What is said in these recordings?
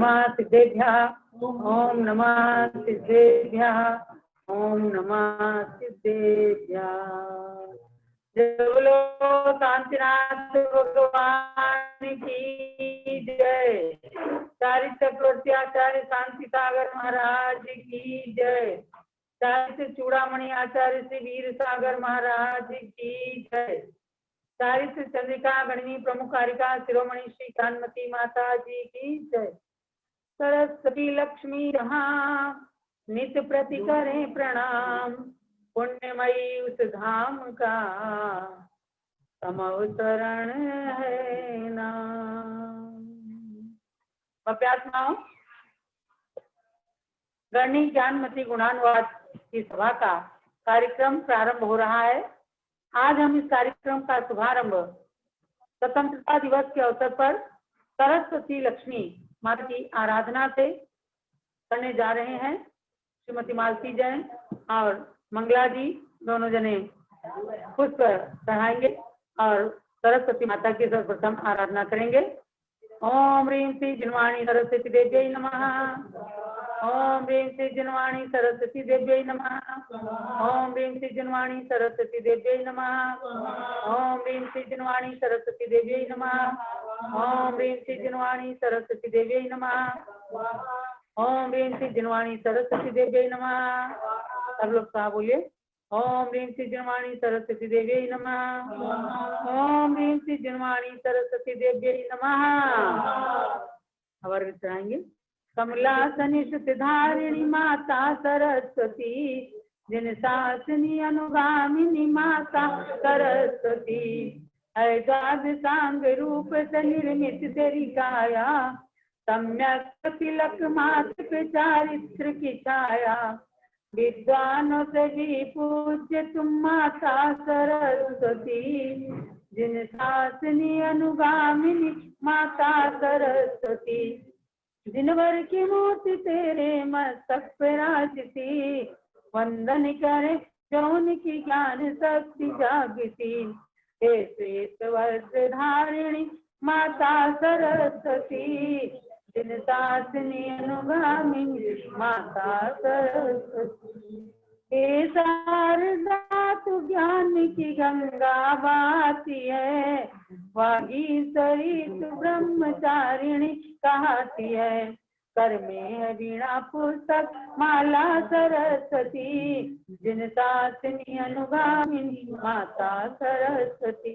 नमः सिद्धेभ्यः, ओम नमः सिद्धेभ्यः, ओम नमः सिद्धेभ्यः। जय बोलो शांतिनाथ भगवान की जय। चारित्र चक्रवर्ती आचार्य शांति सागर महाराज की जय। चारित्र चूड़ामणि आचार्य श्री वीर सागर महाराज की जय। चारित्र चंद्रिका गणनी प्रमुख कारिका शिरोमणि श्री कान्मती माता जी की जय। सरस्वती लक्ष्मी जहाँ नित्य प्रति करें प्रणाम, पुण्यमयी उस धाम का समवतरण है नाम। अभ्यास नाम गणनी ज्ञानमती गुणानुवाद की सभा का कार्यक्रम प्रारंभ हो रहा है। आज हम इस कार्यक्रम का शुभारंभ स्वतंत्रता दिवस के अवसर पर सरस्वती लक्ष्मी माता की आराधना से करने जा रहे हैं। श्रीमती मालती जैन और मंगला जी दोनों जने पुष्प चढ़ाएंगे और सरस्वती माता की सर्वप्रथम आराधना करेंगे। ओम ह्रीं श्री जिनवाणी सरस्वती देव्यै नमः। ओम ह्रीं श्री जिनवाणी सरस्वती देव्यै नमः। ओम ह्रीं श्री जिनवाणी सरस्वती देव्यै नमः। ओम ह्रीं श्री जिनवाणी सरस्वती देव्यै नमः। ओम ह्रीं श्री जिनवाणी सरस्वती देव्यै नमः। ओम ह्रीं श्री जिनवाणी सरस्वती देव्यै नमः। सब लोग साथ बोलिए। ओम ह्रीं श्री जिनवाणी सरस्वती देव्यै नमः। ओम ह्रीं श्री जिनवाणी सरस्वती देव्यै नमः। और चढ़ाएंगे। कमलासनि धारिणी माता सरस्वती, जिन शासनी अनुगामिनी माता सरस्वती, ऐजाद सांग रूप से निर्मित तेरी काया, सम्यक तिलक मात्र पे चारित्र की छाया, विद्वानों से भी पूज्य तुम माता सरस्वती, जिन शासनी अनुगामिनी माता सरस्वती, जिनवर की मूर्ति तेरे मस्तक पे राजती, वंदन करे जौन की ज्ञान शक्ति जागती, हे श्वेत वस्त्र धारिणी माता सरस्वती, जिन शासनी अनुगामिनी माता सरस्वती, हे शारदा तू ज्ञान की गंगा बहाती है, वागीश्वरी तू ब्रह्मचारिणी कहती है, कर में है वीणा पुस्तक माला सरस्वती, जिन शासनी अनुगामिनी माता सरस्वती,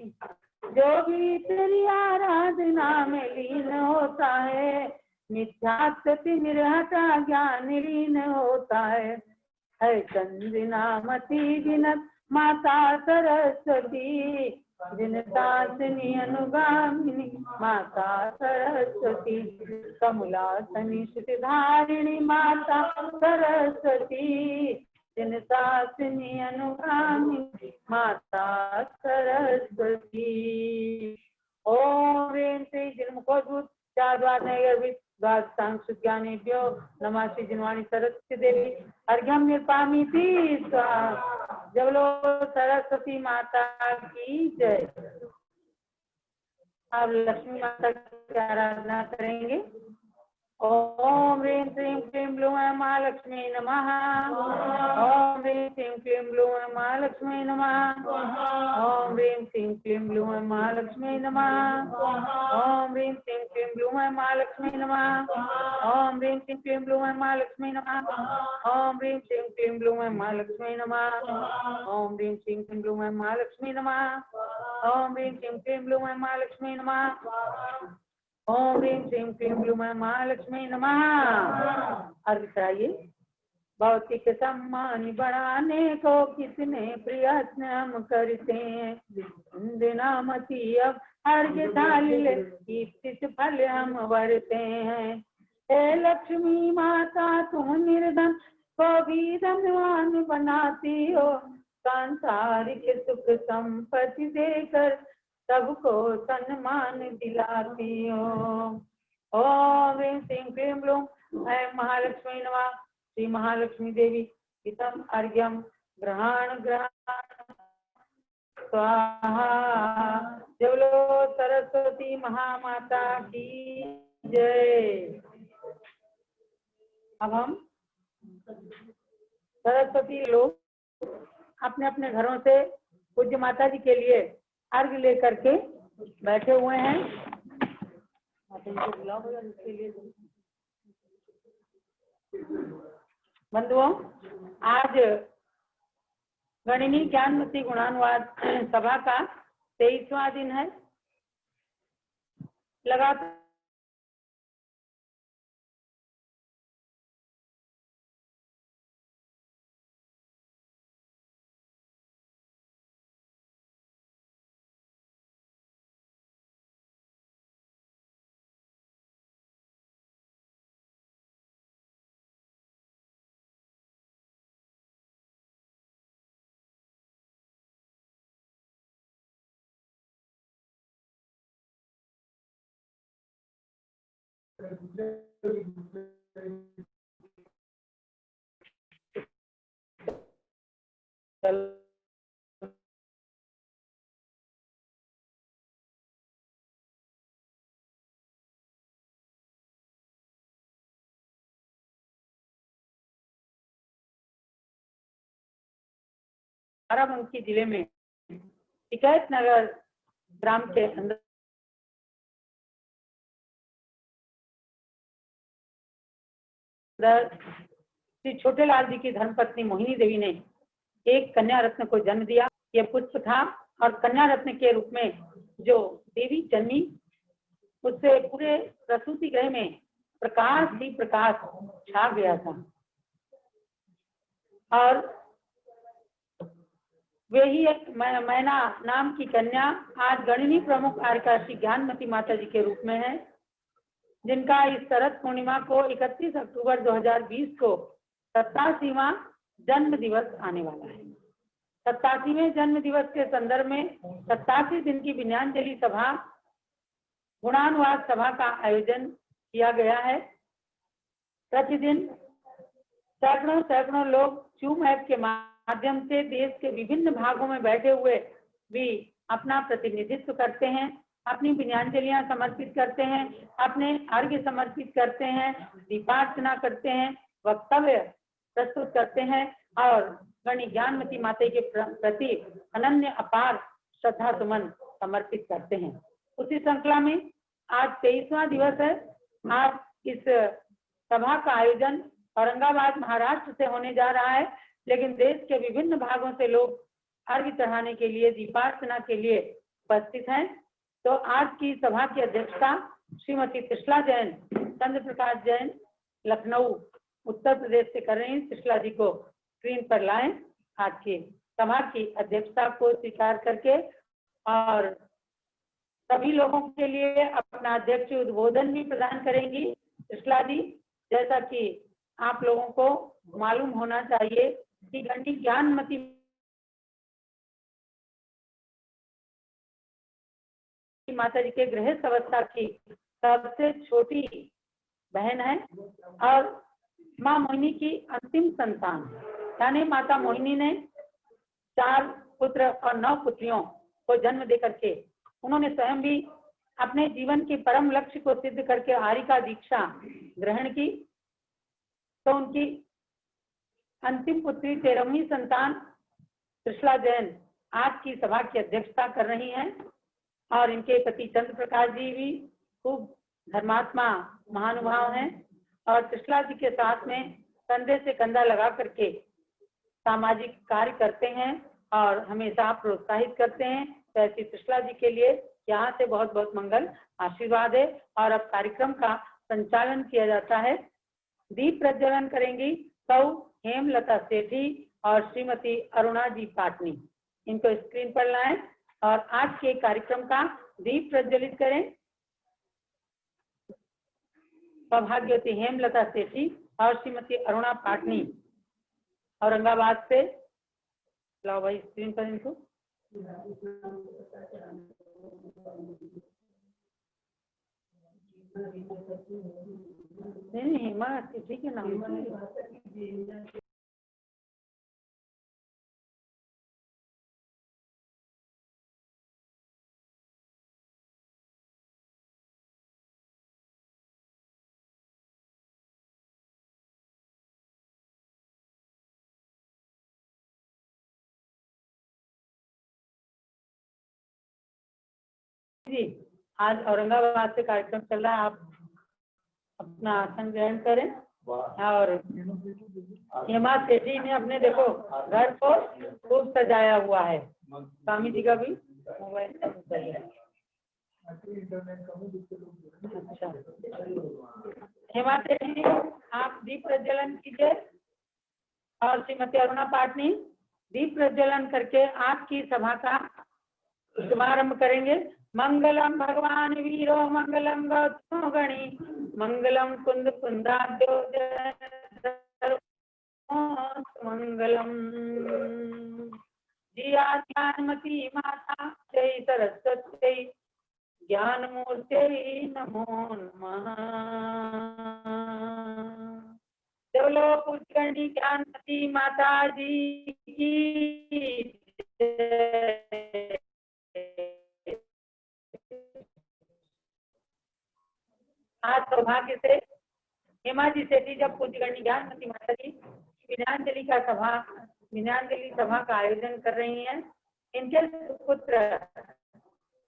जो भी तेरी आराधना में लीन होता है, मिथ्यात्व निरहता ज्ञान लीन होता है चंद्रनामती जिनत माता सरस्वती, जिन शासनी अनुगामिनी माता सरस्वती, कमलासनी धारिणी माता सरस्वती, जिन शासनी अनुगामिनी माता सरस्वती। ओम ह्रीं श्री जिनमुखोद्भूत चारद्वार नैर्वित ज्ञानेभ्यो नमः श्री जिनवाणी सरस्वती देवी अर्घ्यम निर्पामीति स्वाहा। जब लोग सरस्वती माता की जय। अब लक्ष्मी माता की आराधना करेंगे। ओम ह्रीं श्रीं क्लीं ब्लूं महालक्ष्मी नमः। ओम ह्रीं श्रीं क्लीं ब्लूं महालक्ष्मी नमः। ओम ह्रीं श्रीं क्लीं ब्लूं महालक्ष्मी नमः। ओम ह्रीं श्रीं क्लीं ब्लूं महालक्ष्मी नमः। ओम ह्रीं श्रीं क्लीं ब्लूं महालक्ष्मी नमः। ओम ह्रीं श्रीं क्लीं ब्लूं महालक्ष्मी नमः। ओम ह्रीं श्रीं क्लीं ब्लूं महालक्ष्मी नमः। ओम ह्रीं श्रीं क्लीं ब्लूं महालक्ष्मी नमः। ओम ह्रीं श्रीं क्लीं ब्लूं महालक्ष्मी नमः। अर्घ चढ़ाइए। भौतिक सम्मान बढ़ाने को कितने प्रयत्न हम करते हैं, इंद्रनामती अब अर्घ थाली कीर्तित फल हम वरते हैं। हे लक्ष्मी माता तुम निर्धन को भी धनवान बनाती हो, सांसारिक सुख संपत्ति देकर सबको सम्मान दिलाती हो। ओम ह्रीं श्रीं क्लीं ब्लूं महालक्ष्मी नमः। श्री महालक्ष्मी देवी हितम अर्घ्यम ग्रहण स्वाहा। जय बोलो सरस्वती महामाता की जय। अब हम सरस्वती लोग अपने अपने घरों से पूज्य माता जी के लिए अर्घ्य लेकर के बैठे हुए हैं। बंधुओं, आज गणिनी ज्ञानमती गुणानुवाद सभा का 23वां दिन है। लगातार बाराबंकी जिले में टिकैत नगर ग्राम के अंदर श्री छोटेलाल जी की धर्मपत्नी मोहिनी देवी ने एक कन्या रत्न को जन्म दिया। यह पुष्प था और कन्या रत्न के रूप में जो देवी जन्मी, उससे पूरे प्रसूति गृह में प्रकाश ही प्रकाश छा गया था। और वे ही एक मैना नाम की कन्या आज गणिनी प्रमुख आर्यकाशी ज्ञानमती माता जी के रूप में है, जिनका इस शरद पूर्णिमा को 31 अक्टूबर 2020 को 87वां जन्म दिवस आने वाला है। 87वें जन्म दिवस के संदर्भ में 87 दिन की विनयांजलि सभा गुणानुवाद सभा का आयोजन किया गया है। प्रतिदिन सैकड़ों लोग जूम ऐप के माध्यम से देश के विभिन्न भागों में बैठे हुए भी अपना प्रतिनिधित्व करते हैं, अपनी विनयांजलियां समर्पित करते हैं, अपने अर्घ्य समर्पित करते हैं, दीपार्चना करते हैं, वक्तव्य प्रस्तुत करते हैं और गणिनी ज्ञानमती माता के प्रति अनन्य अपार श्रद्धा सुमन समर्पित करते हैं। उसी श्रृंखला में आज 23वां दिवस है। आज इस सभा का आयोजन औरंगाबाद महाराष्ट्र से होने जा रहा है, लेकिन देश के विभिन्न भागों से लोग अर्घ्य चढ़ाने के लिए, दीपार्चना के लिए उपस्थित हैं। तो आज की सभा की अध्यक्षता श्रीमती त्रिशला जैन, चंद्र प्रकाश जैन, लखनऊ उत्तर प्रदेश से कर रही हैं। त्रिशला जी को स्क्रीन पर लाएं। आज की सभा की अध्यक्षता को स्वीकार करके और सभी लोगों के लिए अपना अध्यक्ष उद्बोधन भी प्रदान करेंगी त्रिशला जी। जैसा कि आप लोगों को मालूम होना चाहिए कि गणिनी ज्ञानमती माता जी के गृहस्थ अवस्था की सबसे छोटी बहन है और माँ मोहिनी की अंतिम संतान, यानी माता मोहिनी ने 4 पुत्र और 9 पुत्रियों को जन्म दे करके उन्होंने स्वयं भी अपने जीवन के परम लक्ष्य को सिद्ध करके आर्य का दीक्षा ग्रहण की। तो उनकी अंतिम पुत्री 13वीं संतान त्रिशला जैन आज की सभा की अध्यक्षता कर रही हैं और इनके पति चंद्र प्रकाश जी भी खूब धर्मात्मा महानुभाव हैं और त्रिशला जी के साथ में कंधे से कंधा लगा करके सामाजिक कार्य करते हैं और हमेशा प्रोत्साहित करते हैं। तो ऐसी त्रिशला जी के लिए यहाँ से बहुत बहुत मंगल आशीर्वाद है। और अब कार्यक्रम का संचालन किया जाता है। दीप प्रज्वलन करेंगी सौ हेमलता सेठी और श्रीमती अरुणा जी पाटनी। इनको स्क्रीन पर लाएं और आज के कार्यक्रम का दीप प्रज्वलित करें। सौभाग्यवती हेमलता सेठी और श्रीमती अरुणा पाटनी औरंगाबाद से। लाओ भाई स्क्रीन पर इनको। नहीं हेमा सेठी के नाम आज औरंगाबाद से कार्यक्रम चल रहा है, आप अपना आसन ग्रहण करें। और हेमा सेठी ने अपने देखो घर को खूब सजाया हुआ है। स्वामी जी का भी मोबाइल चल रहा है। अच्छा, हेमा सेठी आप दीप प्रज्वलन कीजिए और श्रीमती अरुणा पाटनी दीप प्रज्वलन करके आपकी सभा का शुभारंभ करेंगे। मंगलम भगवान वीरो मंगलम गौतम गणी मंगलम कुंद कुंदाद्यो मंगलम जिया ज्ञानमती माता जय सरस्वती ज्ञान मूर्ति नमो नमः। चलो पुष्करणी ज्ञानमती माता जी की आज सौभाग्य से हेमा जी सेठी जब पूज्यगणी ज्ञानमती माता जी विनयांजलि सभा का आयोजन कर रही हैं, इनके पुत्र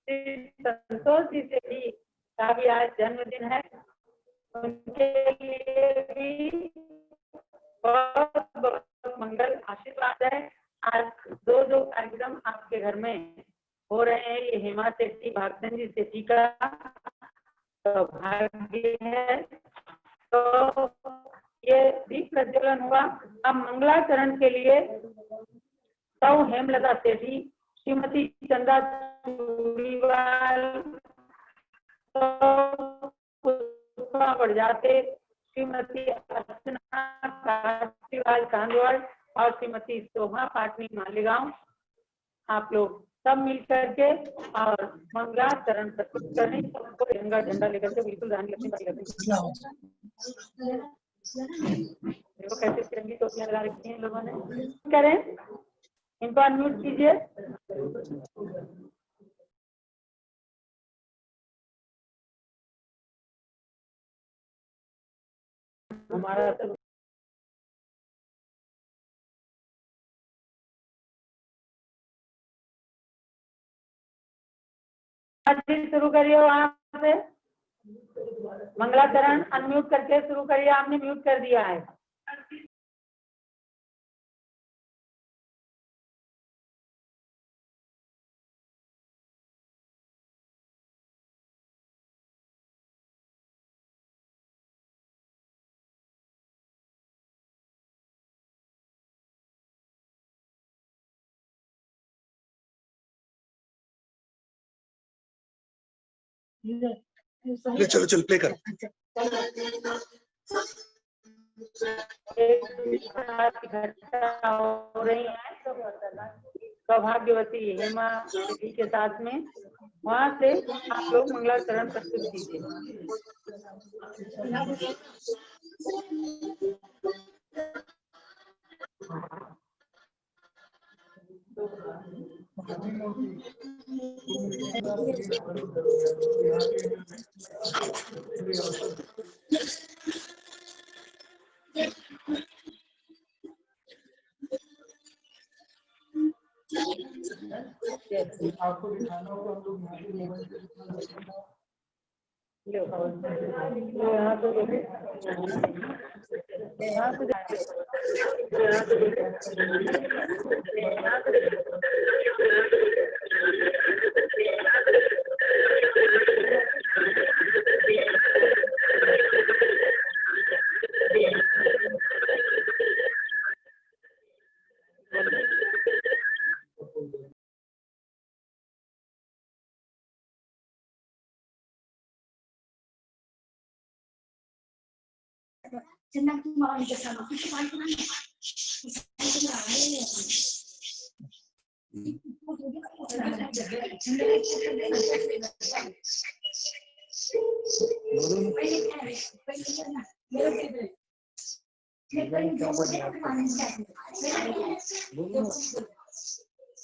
संतोष जी सेठी का भी आज जन्मदिन है। उनके लिए भी बहुत बहुत मंगल आशीर्वाद है। आज दो कार्यक्रम आपके घर में हो रहे हैं। ये हेमा सेठी भागचंद जी सेठी का सौभाग्य है। तो ये दीप प्रज्वलन हुआ। अब मंगलाचरण के लिए सौ हेमलता सेठी, श्रीमती चंदा चूड़ीवाल, पुष्पा बड़जाते, श्रीमती अर्चना काशीवाल कांदवाल और श्रीमती शोभा पाटनी मालेगांव, आप लोग सब मिल करके और मंगलाचरण प्रस्तुत करें। सबको तिरंगा झंडा लेकर के बिल्कुल रानी लक्ष्मीबाई देखो कैसे तिरंगी टोपियां लगा रखी हैं लोगों ने। करें, इनको अनम्यूट कीजिए। हमारा शुरू करिए वहां से मंगलाचरण अनम्यूट करके शुरू करिए। आपने म्यूट कर दिया है। चलो चलो प्ले कर। हो रही है सौभाग्यवती हेमा सेठी के साथ में, वहां से आप लोग मंगलाचरण प्रस्तुत कीजिए। आपको दिखाना होगा हम लोग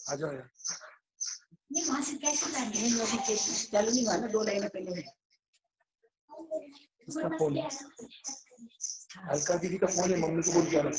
आ जाओ यार। नहीं वहां से कैसे चलो नहीं वहां 2 लाइन पहले उसका फोन अलका दीदी का फोन है, मम्मी को बोल के आना।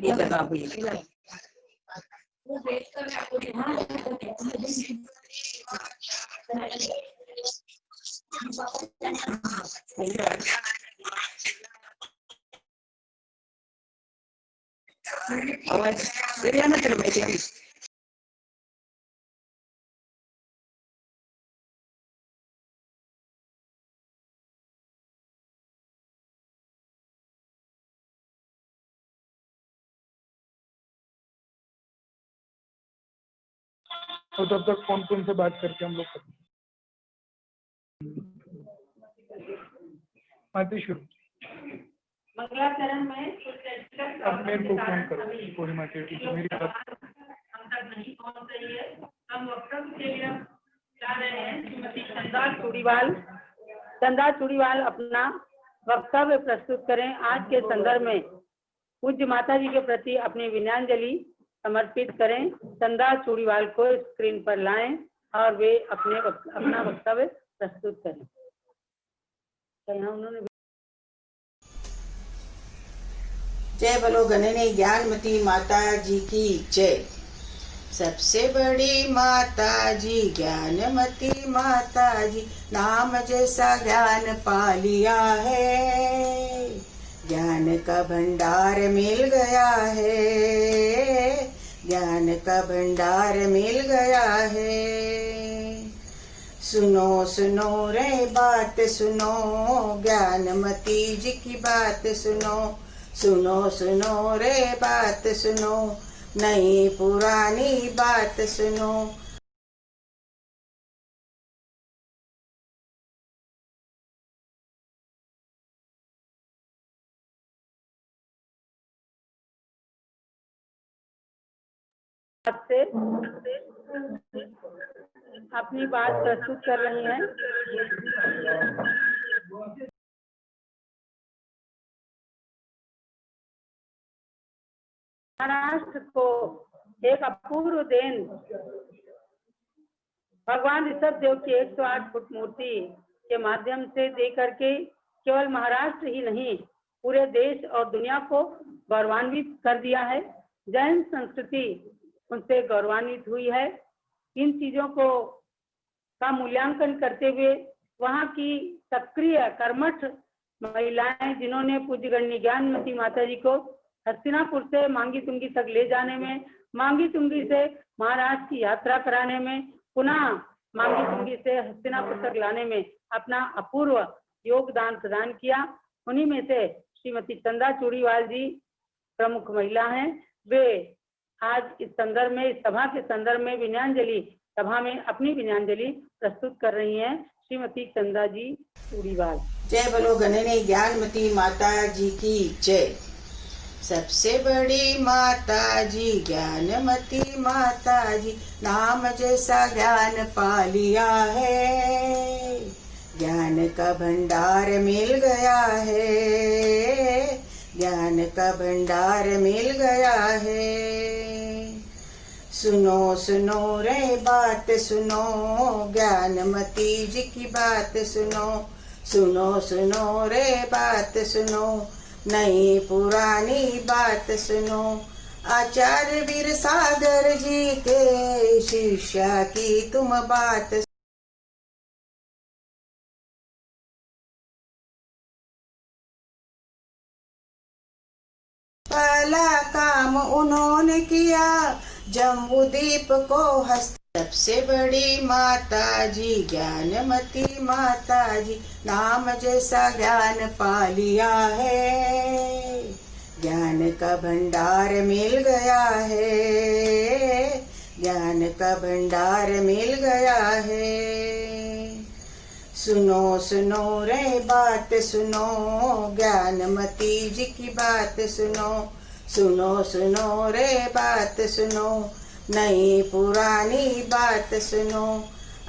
ये लगा हुआ आवाज ना तेरे बैठे तो तब तक फोन से बात करके हम लोग करते हैं। शुरू मंगलाचरण में अब मेरे को फोन करो पूर्णिमा के मेरी बात हम तक नहीं पहुंच रही है। हम वक्तव्य के लिए जा रहे हैं। श्रीमती चंदा चूड़ीवाल अपना वक्तव्य प्रस्तुत करें। आज के संदर्भ में पूज्य माता जी के प्रति अपनी विनयाञ्जलि समर्पित करें। चंदा चूड़ीवाल को स्क्रीन पर लाएं और वे अपना वक्तव्य प्रस्तुत करें। उन्होंने जय बोलो गणने ज्ञानमती माता जी की जय। सबसे बड़ी माता जी ज्ञानमती माता जी, नाम जैसा ज्ञान पा लिया है, ज्ञान का भंडार मिल गया है, ज्ञान का भंडार मिल गया है। सुनो सुनो रे बात सुनो, ज्ञानमती जी की बात सुनो, सुनो सुनो रे बात सुनो, नई पुरानी बात सुनो। से अपनी बात प्रस्तुत कर रही हैं। महाराष्ट्र को एक अपूर्व देन भगवान ऋषभ देव की 108 फुट मूर्ति के माध्यम से दे करके केवल महाराष्ट्र ही नहीं पूरे देश और दुनिया को गौरवान्वित कर दिया है। जैन संस्कृति उनसे गौरवान्वित हुई है। इन चीजों को का मूल्यांकन करते हुए वहाँ की सक्रिय कर्मठ महिलाएं, जिन्होंने पूज्य गणनी ज्ञानमती माता जी को हस्तिनापुर से मांगी तुंगी तक ले जाने में, मांगी तुंगी से महाराष्ट्र की यात्रा कराने में, पुनः मांगी तुंगी से हस्तिनापुर तक लाने में अपना अपूर्व योगदान प्रदान किया। उन्हीं में से श्रीमती चंदा चूड़ीवाल जी प्रमुख महिला हैं। वे आज इस संदर्भ में, इस सभा के संदर्भ में विनयाञ्जलि सभा में अपनी विनयाञ्जलि प्रस्तुत कर रही हैं। श्रीमती चंदा जी चूड़ीवाल। जय बोलो गणने ज्ञानमती माता जी की जय। सबसे बड़ी माता जी ज्ञानमती माता जी, नाम जैसा ज्ञान पा लिया है, ज्ञान का भंडार मिल गया है, ज्ञान का भंडार मिल गया है। सुनो सुनो रे बात सुनो, ज्ञानमती जी की बात सुनो, सुनो सुनो रे बात सुनो, नई पुरानी बात सुनो। आचार्य वीर सागर जी के शिष्या की तुम बात, पहला काम उन्होंने किया जम्बूद्वीप को हस्त। सबसे बड़ी माता जी ज्ञानमती माता जी, नाम जैसा ज्ञान पा लिया है, ज्ञान का भंडार मिल गया है, ज्ञान का भंडार मिल गया है। सुनो सुनो रे बात सुनो, ज्ञानमती जी की बात सुनो, सुनो सुनो रे बात सुनो, नई पुरानी बात सुनो।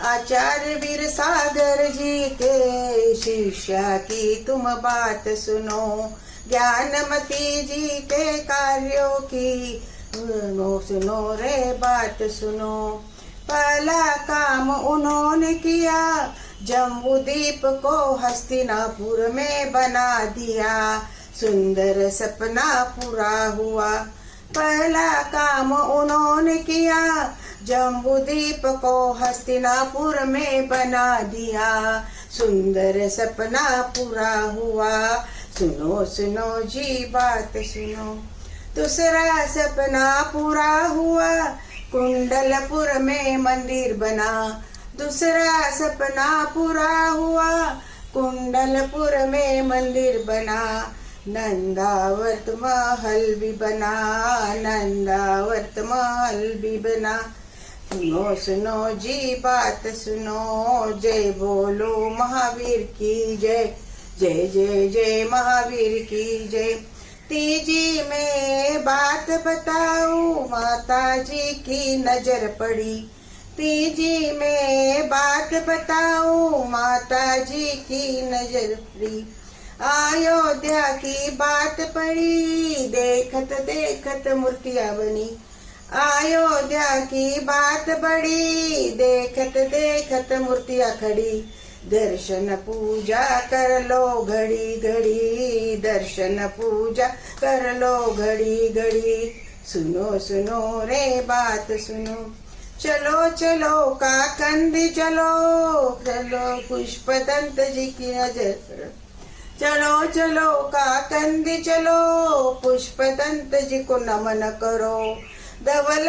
आचार्य वीर सागर जी के शिष्या की तुम बात सुनो, ज्ञानमती जी के कार्यों की सुनो रे बात सुनो। पहला काम उन्होंने किया जम्बूद्वीप को हस्तिनापुर में बना दिया, सुंदर सपना पूरा हुआ। पहला काम उन्होंने किया, जम्बूद्वीप को हस्तिनापुर में बना दिया। सुंदर सपना पूरा हुआ, सुनो सुनो जी बात सुनो। दूसरा सपना पूरा हुआ, कुंडलपुर में मंदिर बना। दूसरा सपना पूरा हुआ, कुंडलपुर में मंदिर बना। नंदावर्त महल भी बना, नंदावर्त महल भी बना। सुनो सुनो जी बात सुनो, जय बोलो महावीर की जय, जय जय जय महावीर की जय। तीजी में बात बताऊं, माता जी की नजर पड़ी। तीजी में बात बताऊं, माता जी की नजर पड़ी। अयोध्या की बात पड़ी, देखत देखत मूर्तियां बनी। अयोध्या की बात बड़ी, देखत देखत मूर्तियां खड़ी। दर्शन पूजा कर लो घड़ी घड़ी, दर्शन पूजा कर लो घड़ी घड़ी। सुनो सुनो रे बात सुनो, चलो चलो काकंदी चलो, चलो पुष्पदंत जी की नजर करो। चलो चलो काकंदी चलो, पुष्पदंत जी को नमन करो। धवल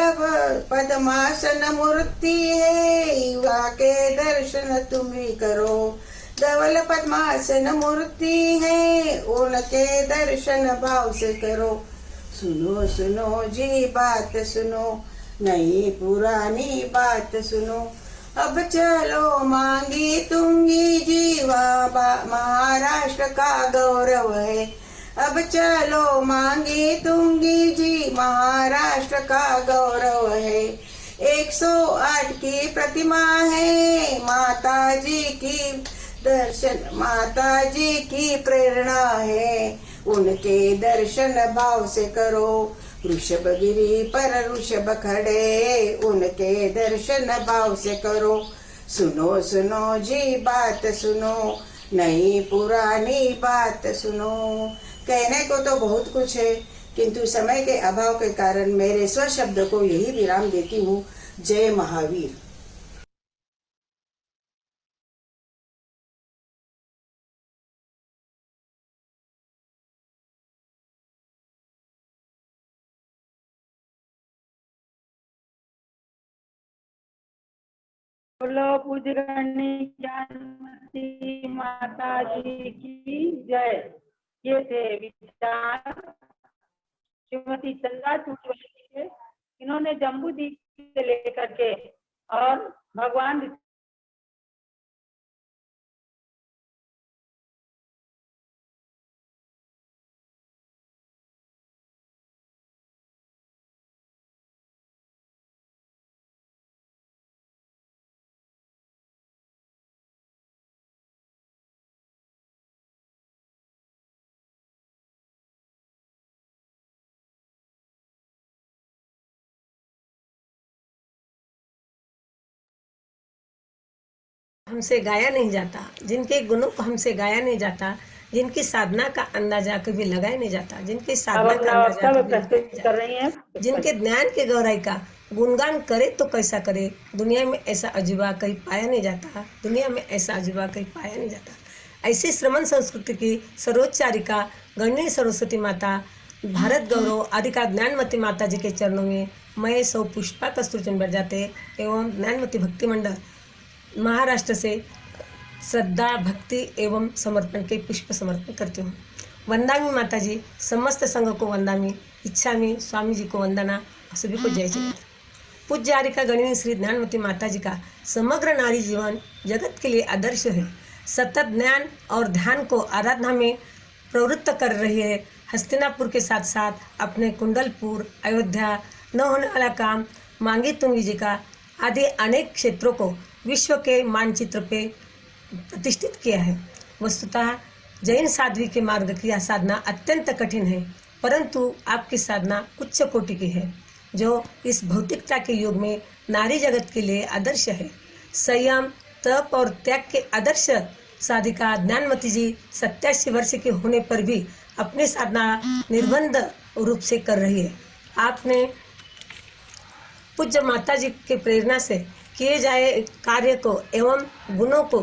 पद्मासन मूर्ति है, युवा के दर्शन तुम भी करो। धवल पद्मासन मूर्ति है, उनके दर्शन भाव से करो। सुनो सुनो जी बात सुनो, नई पुरानी बात सुनो। अब चलो मांगी तुंगी जीवा, महाराष्ट्र का गौरव है। अब चलो मांगी तुंगी जी, महाराष्ट्र का गौरव है। 108 की प्रतिमा है, माता जी की दर्शन, माता जी की प्रेरणा है। उनके दर्शन भाव से करो। वृषभगिरी पर ऋषभ खड़े, उनके दर्शन भाव से करो। सुनो सुनो जी बात सुनो, नई पुरानी बात सुनो। कहने को तो बहुत कुछ है, किंतु समय के अभाव के कारण मेरे स्वशब्द को यही विराम देती हूँ। जय महावीर। बोलो पूजगणी जानकी माता जी की जय। ये थे विचार श्रीमती चंदा चूटवाली के। इन्होंने जम्बूद्वीप से लेकर के और भगवान हमसे गाया नहीं जाता, जिनके गुणों को हमसे गाया नहीं जाता, जिनकी साधना का अंदाजा कभी लगाया नहीं जाता, जिनकी साधना का अंदाजा कभी लगाया नहीं कर रही हैं। जाता, जिनके ज्ञान के गौराई का गुणगान करे तो कैसा करे। दुनिया में ऐसा अजूबा कहीं पाया नहीं जाता, दुनिया में ऐसा अजूबा कहीं पाया नहीं जाता। ऐसी श्रमण संस्कृति की सर्वोच्चारिका गणनीय सरस्वती माता, भारत गौरव आदिका ज्ञानमती माता जी के चरणों में मैं सौ पुष्पा कस्तूरचंद बरजाते एवं ज्ञानमती भक्ति मंडल महाराष्ट्र से श्रद्धा भक्ति एवं समर्पण के पुष्प समर्पण करती हूँ। वंदामी माता जी, समस्त संघ को वंदामी, इच्छामी, स्वामी जी को वंदना, सभी को जय जय। पूज्य आरिका गणिनी श्री ज्ञानमती माता जी का समग्र नारी जीवन जगत के लिए आदर्श है। सतत ज्ञान और ध्यान को आराधना में प्रवृत्त कर रही है। हस्तिनापुर के साथ साथ अपने कुंडलपुर, अयोध्या, न होने वाला काम, मांगी तुंगी जी का आदि अनेक क्षेत्रों को विश्व के मानचित्र पे प्रतिष्ठित किया है। वस्तुतः जैन साध्वी के मार्ग की यह साधना अत्यंत कठिन है, परंतु आपकी साधना उच्च कोटि की है, जो इस भौतिकता के युग में नारी जगत के लिए आदर्श है। संयम, तप और त्याग के आदर्श साधिका ज्ञानमती जी 87 वर्ष के होने पर भी अपनी साधना निर्बंध रूप से कर रही है। आपने पूज्य माता जी के प्रेरणा से किए जाए कार्य को एवं गुणों को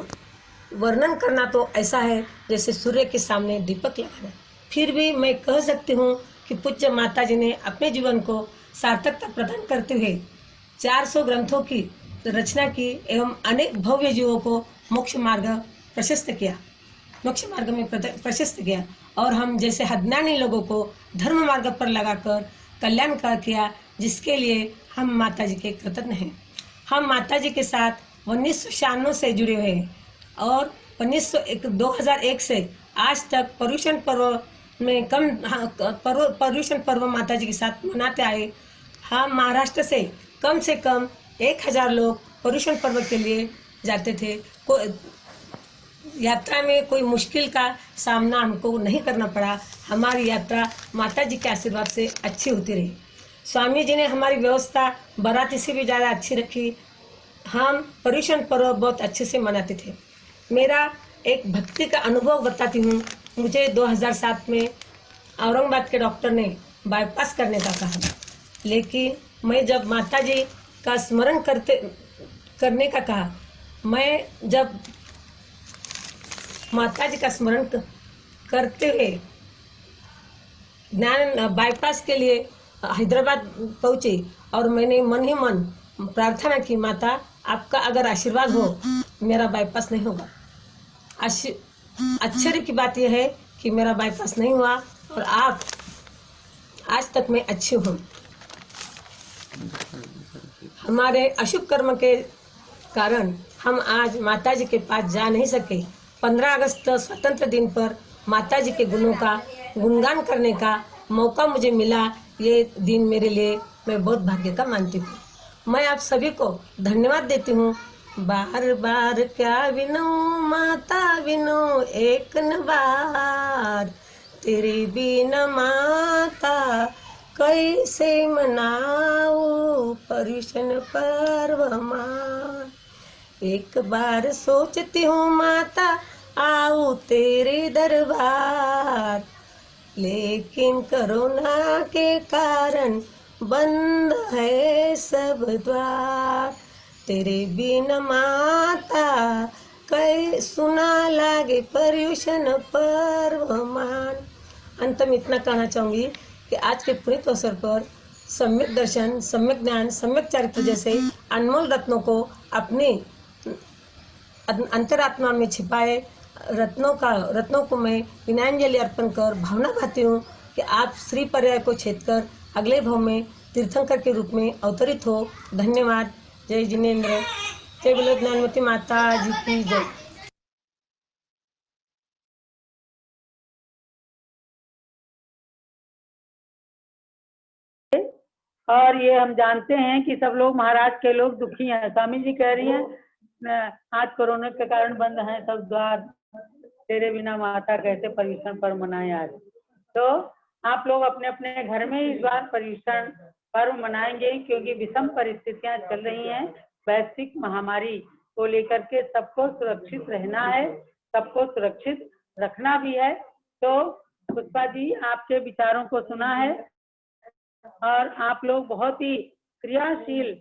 वर्णन करना तो ऐसा है जैसे सूर्य के सामने दीपक लगाना। फिर भी मैं कह सकती हूँ कि पूज्य माता जी ने अपने जीवन को सार्थकता प्रदान करते हुए 400 ग्रंथों की रचना की एवं अनेक भव्य जीवों को मोक्ष मार्ग में प्रशस्त किया और हम जैसे अज्ञानी लोगों को धर्म मार्ग पर लगाकर कल्याण कर किया, जिसके लिए हम माता जी के कृतज्ञ हैं। हम माता जी के साथ 1996 से जुड़े हुए हैं और 2001 से आज तक पर्युषण पर्व में पर्युषण पर्व माता जी के साथ मनाते आए। हम महाराष्ट्र से कम 1000 लोग पर्युषण पर्व के लिए जाते थे। यात्रा में कोई मुश्किल का सामना हमको नहीं करना पड़ा। हमारी यात्रा माता जी के आशीर्वाद से अच्छी होती रही। स्वामी जी ने हमारी व्यवस्था बाराती से भी ज़्यादा अच्छी रखी। हम पर्युषण पर्व बहुत अच्छे से मनाते थे। मेरा एक भक्ति का अनुभव बताती हूँ। मुझे 2007 में औरंगाबाद के डॉक्टर ने बाईपास करने का कहा, लेकिन मैं जब माता जी का स्मरण करने का कहा, मैं जब माता जी का स्मरण करते हुए बाईपास के लिए हैदराबाद पहुंची और मैंने मन ही मन प्रार्थना की, माता आपका अगर आशीर्वाद हो मेरा बाईपास नहीं होगा। आश्चर्य की बात यह है कि मेरा बाईपास नहीं हुआ और आप आज तक मैं अच्छी हूँ। हमारे अशुभ कर्म के कारण हम आज माता जी के पास जा नहीं सके। 15 अगस्त स्वतंत्र दिन पर माता जी के गुणों का गुणगान करने का मौका मुझे मिला। ये दिन मेरे लिए मैं बहुत भाग्य का मानती हूँ। मैं आप सभी को धन्यवाद देती हूँ। बार बार क्या विनो माता विनो एक न बार, तेरे बिना माता कैसे मनाऊं पर्युषण पर्व माँ। एक बार सोचती हूँ माता आऊं तेरे दरबार, लेकिन कोरोना के कारण बंद है सब द्वार। तेरे बिना माता कै सुना लागे पर्युषण पर्व मान। अंत में इतना कहना चाहूँगी कि आज के पुनीत अवसर पर सम्यक दर्शन, सम्यक ज्ञान, सम्यक चरित्र जैसे अनमोल रत्नों को अपने अंतरात्मा में छिपाए रत्नों को मैं विनयाञ्जलि अर्पण कर भावना भाती हूँ कि आप श्री पर्याय को छेद कर अगले भाव में तीर्थंकर के रूप में अवतरित हो। धन्यवाद। जय जिनेन्द्र। जय बोलो ज्ञानमती माता जी की जय। और ये हम जानते हैं कि सब लोग महाराष्ट्र के लोग दुखी हैं। स्वामी जी कह रही हैं आज कोरोना के कारण बंद हैं सब द्वार, तेरे बिना माता कैसे पर्युषण पर्व मनाए आज। तो आप लोग अपने अपने घर में इस बार पर्युषण पर्व मनाएंगे, क्योंकि विषम परिस्थितियां चल रही हैं। वैश्विक महामारी को लेकर के सबको सुरक्षित रहना है, सबको सुरक्षित रखना भी है। तो पुष्पा जी आपके विचारों को सुना है और आप लोग बहुत ही क्रियाशील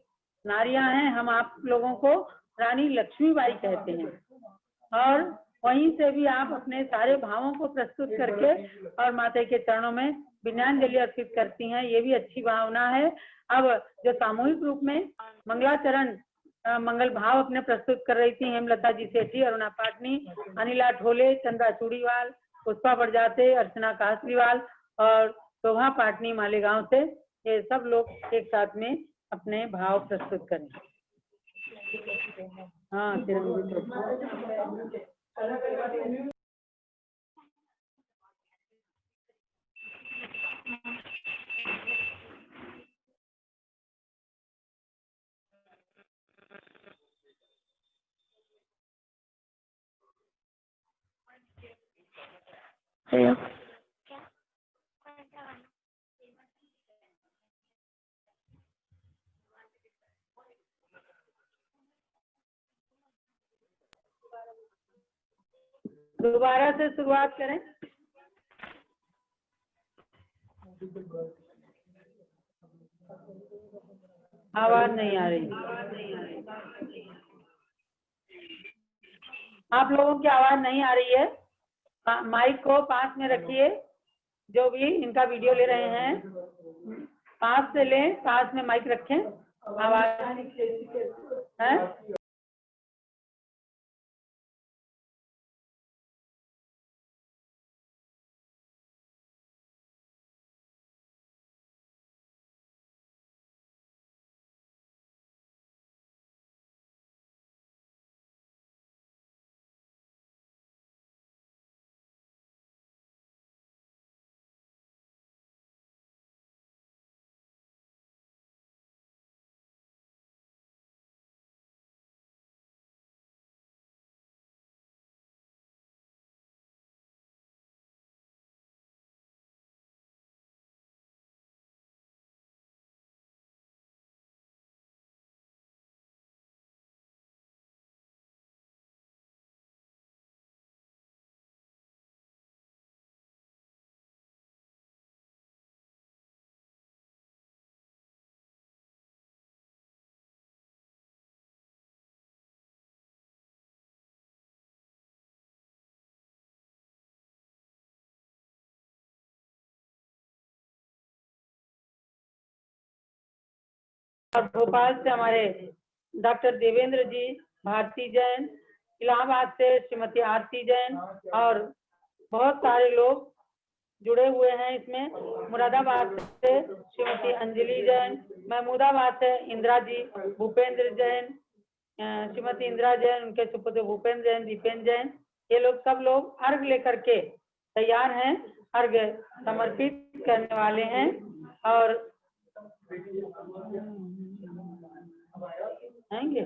नारियां हैं। हम आप लोगों को रानी लक्ष्मीबाई कहते हैं और वहीं से भी आप अपने सारे भावों को प्रस्तुत करके और माता के चरणों में विनयाञ्जलि अर्पित करती हैं। ये भी अच्छी भावना है। अब जो सामूहिक रूप में मंगलाचरण मंगल भाव अपने प्रस्तुत कर रही थी हेमलता जी सेठी, अरुणा पाटनी, अनिला ढोले, चंद्रा चूड़ीवाल, पुष्पा बरजाते, अर्चना कासरीवाल और शोभा पाटनी मालेगांव से, ये सब लोग एक साथ में अपने भाव प्रस्तुत करें। हाँ हेलो। दोबारा से शुरुआत करें। आवाज नहीं आ रही। आप लोगों की आवाज नहीं आ रही है। माइक को पास में रखिए। जो भी इनका वीडियो ले रहे हैं पास से लें, पास में माइक रखें। आवाज है। और भोपाल से हमारे डॉक्टर देवेंद्र जी, भारती जैन, इलाहाबाद से श्रीमती आरती जैन और बहुत सारे लोग जुड़े हुए हैं इसमें। मुरादाबाद से श्रीमती अंजलि जैन, महमूदाबाद से इंदिरा जी, भूपेंद्र जैन, श्रीमती इंदिरा जैन, उनके सुपुत्र भूपेंद्र जैन, दीपेंद्र जैन, ये लोग सब लोग अर्घ लेकर के तैयार हैं, अर्घ समर्पित करने वाले हैं। और आएंगे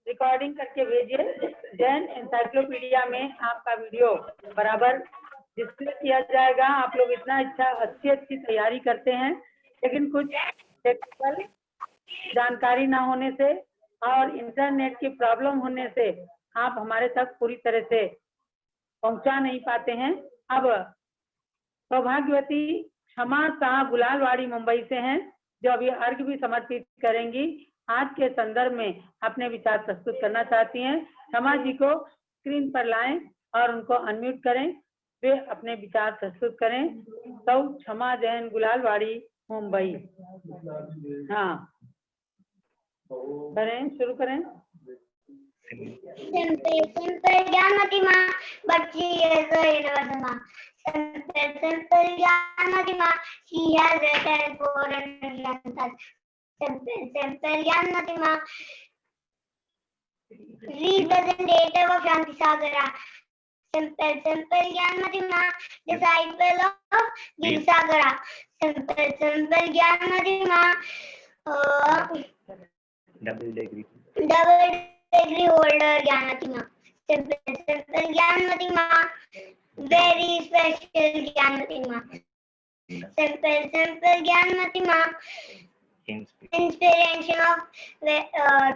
रिकॉर्डिंग करके भेजिए। जैन एनसाइक्लोपीडिया में आपका वीडियो बराबर डिस्प्ले किया जाएगा। आप लोग इतना अच्छी तैयारी करते हैं, लेकिन कुछ टेक्निकल जानकारी ना होने से और इंटरनेट की प्रॉब्लम होने से आप हमारे तक पूरी तरह से पहुंचा नहीं पाते हैं। अब सौभाग्यवती क्षमा शाह गुलालवाड़ी मुंबई से हैं, जो अभी अर्घ भी समर्पित करेंगी। आज के संदर्भ में अपने विचार प्रस्तुत करना चाहती हैं। क्षमा जी को स्क्रीन पर लाएं और उनको अनम्यूट करें, वे अपने विचार प्रस्तुत करें। तो क्षमा जैन गुलालवाड़ी मुंबई। हाँ करें, शुरू करें। Simple ज्ञानमती माँ बच्ची माँ simple ज्ञानमती माँ she has written 400 answers. Simple Gyanmati माँ representative of Shanti Sagara. Simple Gyanmati माँ disciple of Giri Sagara. Simple Gyanmati माँ double degree holder ज्ञानमती माँ। Simple ज्ञानमती माँ very special ज्ञानमती माँ। Simple ज्ञानमती माँ inspiration of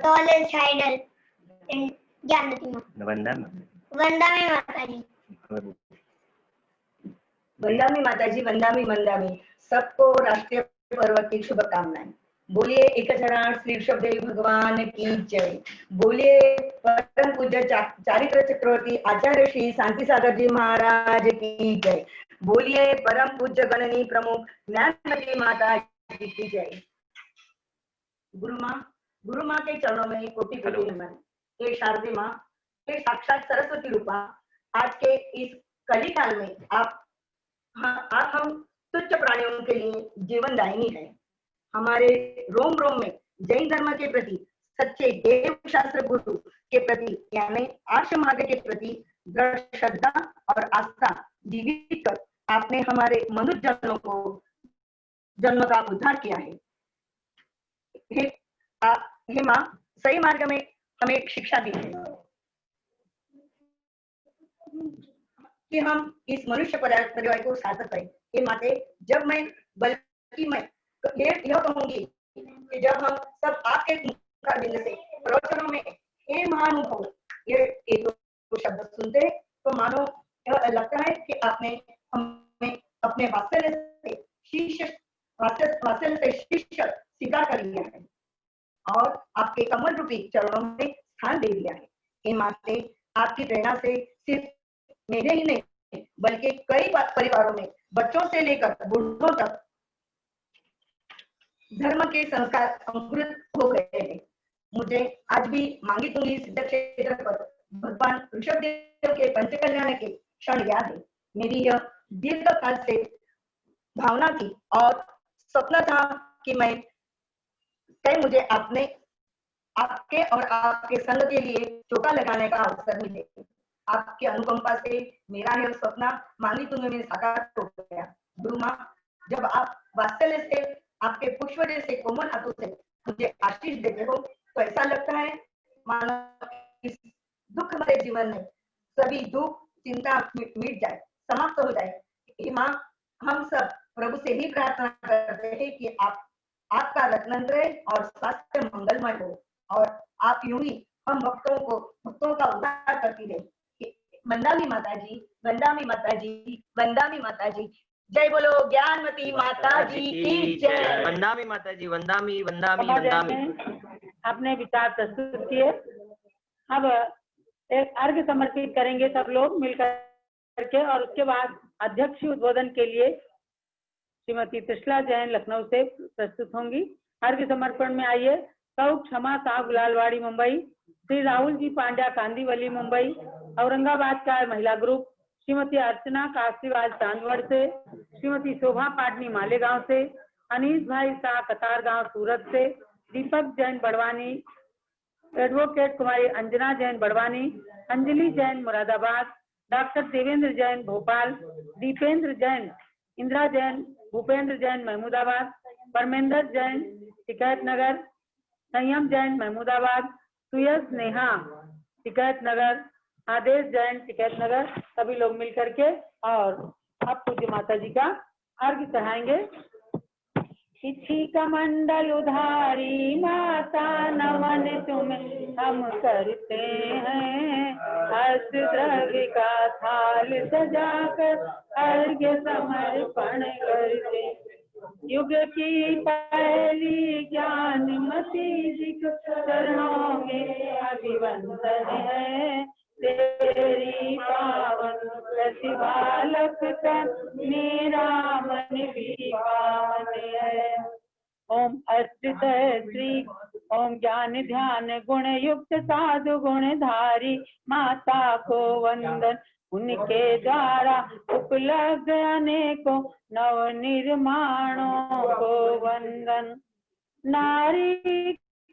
tallest idol Gyanmati माँ। वंदा में माता जी। वंदामी माताजी, वंदामी वंदामी। सबको राष्ट्रीय पर्व की शुभकामनाएं। बोलिए 1008 श्री ऋषभदेव भगवान की जय। बोलिए परम पूज्य चारित्र चक्रवर्ती आचार्य श्री शांति सागर जी महाराज की जय। बोलिए परम पूज्य गणनी प्रमुख ज्ञानमती माता की जय। गुरु माँ के चरणों में कोटि कोटि नमन। हे शारदे माँ, हे साक्षात सरस्वती रूपा, आज के इस कली काल में आप हम तुच्छ प्राणियों के लिए जीवनदायिनी है। हमारे रोम रोम में जैन धर्म के प्रति, सच्चे देव शास्त्र गुरु के प्रति यानी आर्ष मार्ग के प्रति दृढ़ श्रद्धा और आस्था जीवित कर आपने हमारे मनुष्य जन्म का उद्धार किया है। हे माँ, सही मार्ग में हमें शिक्षा दी है कि हम इस मनुष्य परिवार को सार्थक करें। हे माते, जब मैं बल्कि मैं यह कहूंगी कि जब हम सब आपके मुखारबिंद से प्रवचनों में हे महानुभव ये एक दो शब्द सुनते तो मानो लगता है कि आपने हमें अपने वात्सल्य से शिष्य स्वीकार कर लिया है और आपके कमल रूपी चरणों में स्थान दे दिया है। हे माते, आपकी प्रेरणा से सिर्फ मेरे ही नहीं बल्कि कई परिवारों में बच्चों से लेकर बूढ़ों तक धर्म के संस्कार अंकुरित हो गए हैं। मुझे आज भी मांगी तुंगी सिद्ध क्षेत्र पर भगवान ऋषभदेव के पंचकल्याण के क्षण याद है। मेरी यह दीर्घ काल से भावना थी और सपना था कि मुझे आपके और आपके संग के लिए चौका लगाने का अवसर मिले। आपके अनुकंपा से मेरा यह सपना मांगी तुंगी में साकार हो गया। गुरु माँ, जब आप वात्सल्य से आपके पुष्प जैसे कोमल हाथों से मुझे आशीष देते हो तो ऐसा लगता है मानो इस दुख भरे जीवन में सभी दुख चिंता मिट जाए, समाप्त हो जाए। माँ, हम सब प्रभु से ही प्रार्थना करते हैं कि आपका रत्नत्रय और स्वास्थ्य मंगलमय हो और आप यूं ही हम भक्तों का उद्धार करती रहे। वंदामी माता जी, वंदामी माता जी, वंदामी माता जी। जय बोलो ज्ञानमती माता जी की जय। वंदामी माता जी, वंदामी वंदामी वंदामी। अपने विचार प्रस्तुत किए। अब एक अर्घ्य समर्पित करेंगे सब लोग मिलकर के और उसके बाद अध्यक्ष उद्बोधन के लिए श्रीमती त्रिशला जैन लखनऊ से प्रस्तुत होंगी। अर्घ्य समर्पण में आइए सौ क्षमा साहब गुलालवाड़ी मुंबई, श्री राहुल जी पांड्या कांदीवली मुंबई, औरंगाबाद का महिला ग्रुप, श्रीमती अर्चना काशीवाल चांदवड़ से, श्रीमती शोभा पाटनी मालेगांव से, अनीस भाई शाह कतारगांव सूरत से, दीपक जैन बड़वानी, एडवोकेट कुमारी अंजना जैन बड़वानी, अंजलि जैन मुरादाबाद, डॉक्टर देवेंद्र जैन भोपाल, दीपेंद्र जैन, इंदिरा जैन, भूपेंद्र जैन महमूदाबाद, परमेंद्र जैन टिकैत नगर, संयम जैन महमूदाबाद, सुयस नेहा टिकैत नगर, आदेश जैन टिकैत नगर। सभी लोग मिलकर के और अब पूज्य माता जी का अर्घ्य चढ़ाएंगे। किसी का मंडल उधारी माता नमन तुम्हें हम करते हैं, हर्ष द्रव्य का थाल सजाकर अर्घ्य समर्पण करते। युग की पहली ज्ञानमती जी के चरणों में अभिवंदन है, तेरी पावन प्रतिभालक का मेरा मन भी पावन है। ओम अस्तित श्री ओम ज्ञान ध्यान गुण युक्त साधु गुणधारी माता को वंदन, उनके द्वारा उपलब्ध अनेकों नव निर्माणों को वंदन। नारी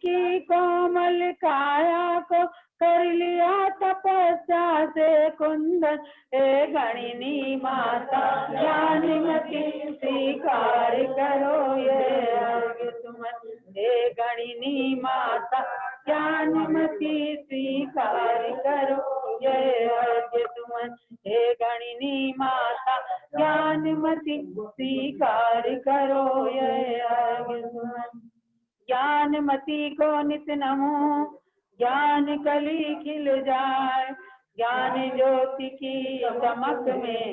की कोमल काया को कर लिया तपस्या से कुंदन, हे गणिनी माता ज्ञानमती स्वीकार करो ये अर्घ्य सुमन। हे गणिनी माता ज्ञानमती स्वीकार करो ये अर्घ्य सुमन। हे गणिनी माता ज्ञानमती स्वीकार करो ये अर्घ्य सुमन। ज्ञानमती को नित नमो, ज्ञान कली खिल जाए, ज्ञान ज्योति की चमक में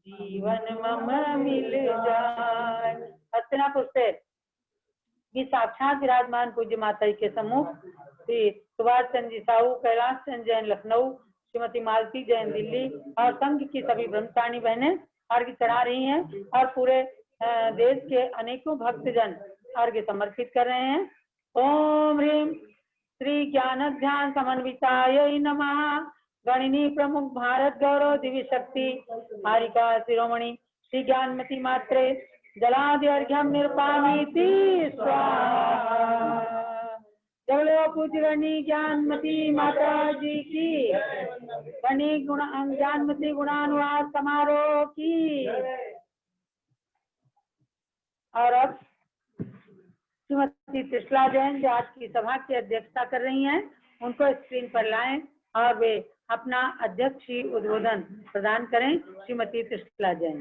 जीवन मम मिल जाए। हस्तिनापुर से भी साक्षात विराजमान पूज्य माता जी के सम्मुख श्री सुभाष चंद्र जी साहू, कैलाश चंद्र जैन लखनऊ, श्रीमती मालती जैन दिल्ली और संघ की सभी ब्रह्मचारिणी बहनें अर्घ्य चढ़ा रही हैं और पूरे देश के अनेकों भक्तजन अर्घ्य समर्पित कर रहे हैं। ओम ह्रीम श्री ज्ञान ध्यान समन्विताय नमः। गणिनी प्रमुख भारत गौरव दिव्य शक्ति हारिका शिरोमणि श्री ज्ञानमती मात्रे जलाद्यर्घ्यम निर्पामीति स्वाहा। जगलो पूज्य गणी ज्ञानमती माता जी की, गणी ज्ञानमती गुणानुवाद समारोह की। और अब श्रीमती त्रिशला जैन जो आज की सभा की अध्यक्षता कर रही हैं, उनको स्क्रीन पर लाएं और वे अपना अध्यक्षीय उद्बोधन प्रदान करें। श्रीमती त्रिशला जैन।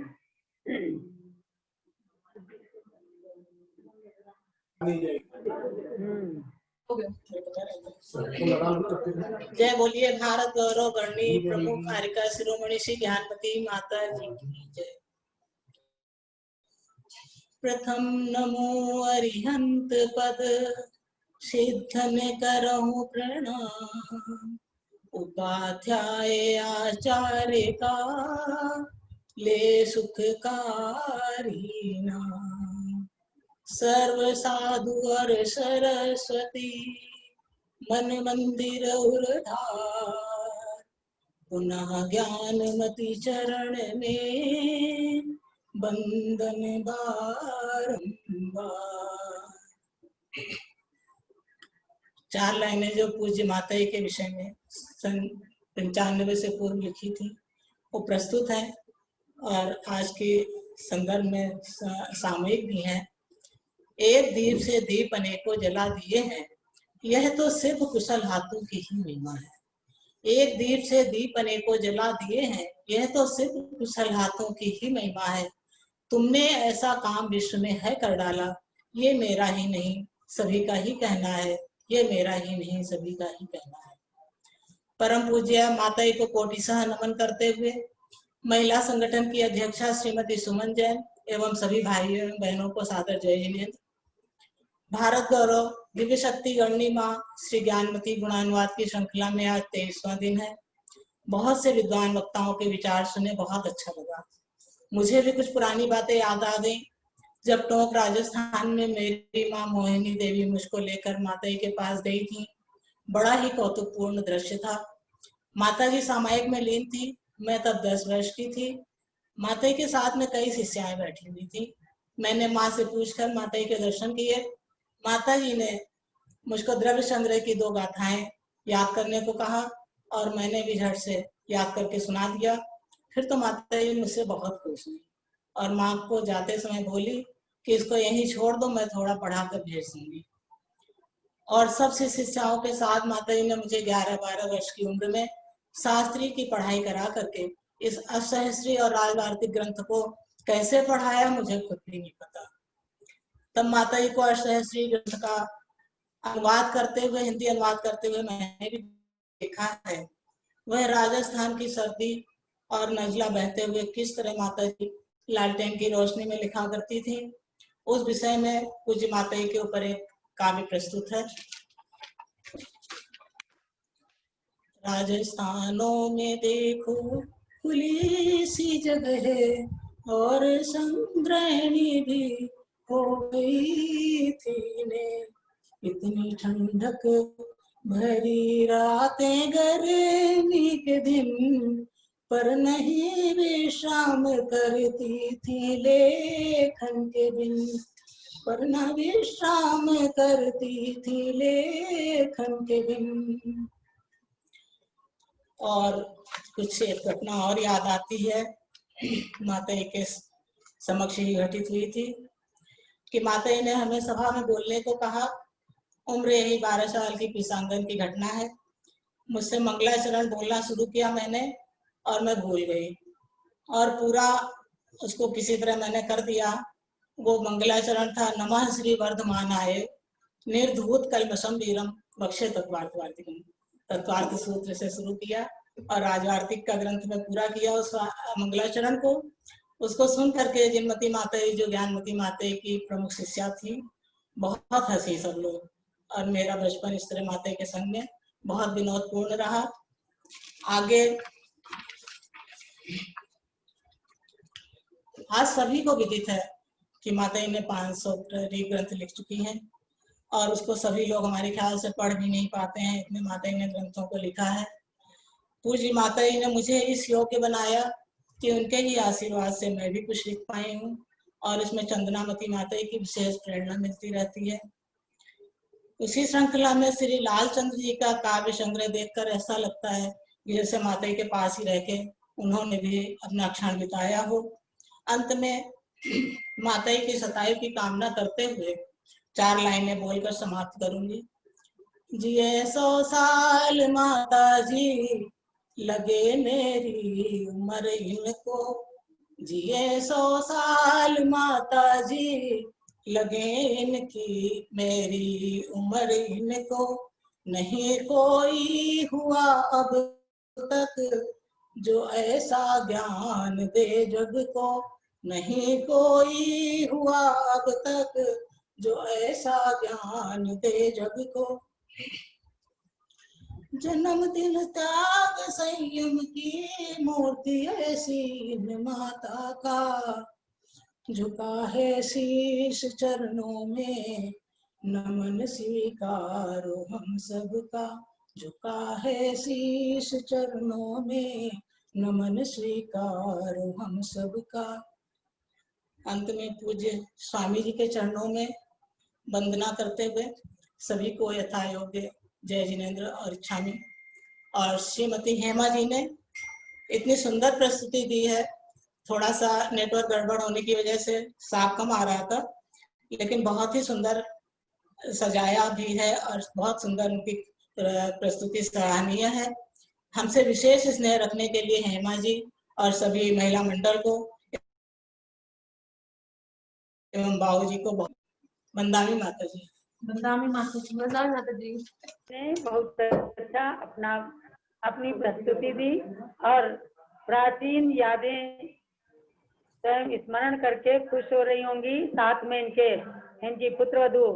जय बोलिए भारत गौरव गणी प्रमुख हारिका शिरोमणि श्री ज्ञानमती माता जी की जय। प्रथम नमो अरिहंत पद सिद्धन करहु प्रणाम। उपाध्याय आचार्य का ले सुखकारी नाम। सर्व साधु और सरस्वती मन मंदिर उधार। पुनः ज्ञानमती चरण में बंदन बारंबार। 4 लाइनें जो पूज्य माता जी के विषय में सन 95 से पूर्व लिखी थी वो प्रस्तुत है और आज के संदर्भ में सामयिक भी है। एक दीप से दीप अनेकों जला दिए हैं, यह तो सिर्फ कुशल हाथों की ही महिमा है। एक दीप से दीप अनेकों जला दिए हैं, यह तो सिर्फ कुशल हाथों की ही महिमा है। तुमने ऐसा काम विश्व में है कर डाला, ये मेरा ही नहीं सभी का ही कहना है, ये मेरा ही नहीं सभी का ही कहना है। परम पूज्य माता जी को कोटिशः नमन करते हुए महिला संगठन की अध्यक्षा श्रीमती सुमन जैन एवं सभी भाइयों बहनों को सादर जय जिनेन्द्र। भारत गौरव दिव्य शक्ति गणनी माँ श्री ज्ञानमती गुणानुवाद की श्रृंखला में आज 23वां दिन है। बहुत से विद्वान वक्ताओं के विचार सुने, बहुत अच्छा लगा। मुझे भी कुछ पुरानी बातें याद आ गई। जब टोंक राजस्थान में मेरी माँ मोहिनी देवी मुझको लेकर माता जी के पास गई थी, बड़ा ही कौतुकपूर्ण दृश्य था। माता जी सामायिक में लीन थी, मैं तब 10 वर्ष की थी। माता जी के साथ में कई शिष्याएं बैठी हुई थी। मैंने माँ से पूछकर माता जी के दर्शन किए। माता जी ने मुझको द्रव्य संग्रह की 2 गाथाएं याद करने को कहा और मैंने भी झट से याद करके सुना दिया। फिर तो माता जी मुझसे बहुत खुश हुई और माँ को जाते समय बोली कि इसको यहीं छोड़ दो, मैं थोड़ा पढ़ा कर भेज दूंगी। और सबसे शिष्याओं के साथ माता जी ने मुझे 11-12 वर्ष की उम्र में शास्त्री की पढ़ाई करा करके इस अष्टशास्त्री और राजवार्तिक ग्रंथ को कैसे पढ़ाया मुझे खुद भी नहीं पता। तब माता जी को अष्टशास्त्री ग्रंथ का अनुवाद करते हुए, हिंदी अनुवाद करते हुए मैंने भी देखा है। वह राजस्थान की सर्दी और नजला बहते हुए किस तरह माता जी लालटेन की रोशनी में लिखा करती थी, उस विषय में पूज्य माता जी के ऊपर एक काव्य प्रस्तुत है। राजस्थानों में देखो खुली सी जगह और संग्रहणी भी हो गई थी ने। इतनी ठंडक भरी रातें गर्मी के दिन, पर नहीं विश्राम करती थी लेखन के बिन, पर न विश्राम करती थी लेखन के बिन। और कुछ एक घटना और याद आती है, माता जी के समक्ष ही घटित हुई थी कि माता जी ने हमें सभा में बोलने को कहा। उम्र यही 12 साल की पिसांगन की घटना है। मुझसे मंगलाचरण बोलना शुरू किया मैंने और मैं भूल गई और पूरा उसको किसी तरह मैंने कर दिया। वो मंगलाचरण था, नमः श्री वर्धमानाय निर्धूत कल्मषम वीरम बक्षे तत्वार्थवार्तिकम। तत्वार्थ सूत्र से शुरू किया और आज वार्तिक का ग्रंथ में पूरा किया उस मंगलाचरण को। उसको सुन करके जिनमती माता जो ज्ञानमती माता की प्रमुख शिष्या थी, बहुत हंसी सब लोग। और मेरा बचपन इस तरह माता के संग में बहुत विनोदपूर्ण रहा। आगे आज सभी को विदित है कि माता ने 500 ग्रंथ लिख चुकी हैं और उसको सभी लोग हमारे ख्याल से पढ़ भी नहीं पाते हैं, इतने माता ने ग्रंथों को लिखा है। पूज्य माता ने मुझे इस योग्य बनाया कि उनके ही आशीर्वाद से मैं भी कुछ लिख पाई हूँ और इसमें चंदनामती माता की विशेष प्रेरणा मिलती रहती है। उसी श्रृंखला में श्री लालचंद्र जी का काव्य संग्रह देखकर ऐसा लगता है जैसे माता के पास ही रह के उन्होंने भी अपना क्षण बिताया हो। अंत में माता की सतायु की कामना करते हुए 4 लाइनें बोलकर समाप्त करूंगी। जिए 100 साल माता जी, लगे मेरी उम्र इनको। जिए 100 साल माता जी, लगे इनकी मेरी उम्र इनको। नहीं कोई हुआ अब तक जो ऐसा ज्ञान दे जग को। नहीं कोई हुआ अब तक जो ऐसा ज्ञान दे जग को। जन्मदिन त्याग संयम की मूर्ति ऐसी इन माता का। झुका है शीश चरणों में, नमन स्वीकारो हम सबका। झुका है शीश चरणों में, नमन स्वीकारो हम सबका। अंत में पूज्य स्वामी जी के चरणों में वंदना करते हुए सभी को यथा योग्य जय जिनेन्द्र और इच्छामी। और श्रीमती हेमा जी ने इतनी सुंदर प्रस्तुति दी है, थोड़ा सा नेटवर्क गड़बड़ होने की वजह से साफ कम आ रहा था, लेकिन बहुत ही सुंदर सजाया भी है और बहुत सुंदर उनकी प्रस्तुति सराहनीय है। हमसे विशेष स्नेह रखने के लिए हेमा जी और सभी महिला मंडल को एवं बाबू जी को बहुत वंदामी माता जी। वंदामी माता जी, वंदामी माता जी ने बहुत अच्छा अपनी प्रस्तुति दी और प्राचीन यादें स्वयं स्मरण करके खुश हो रही होंगी। साथ में इनकी पुत्रवधू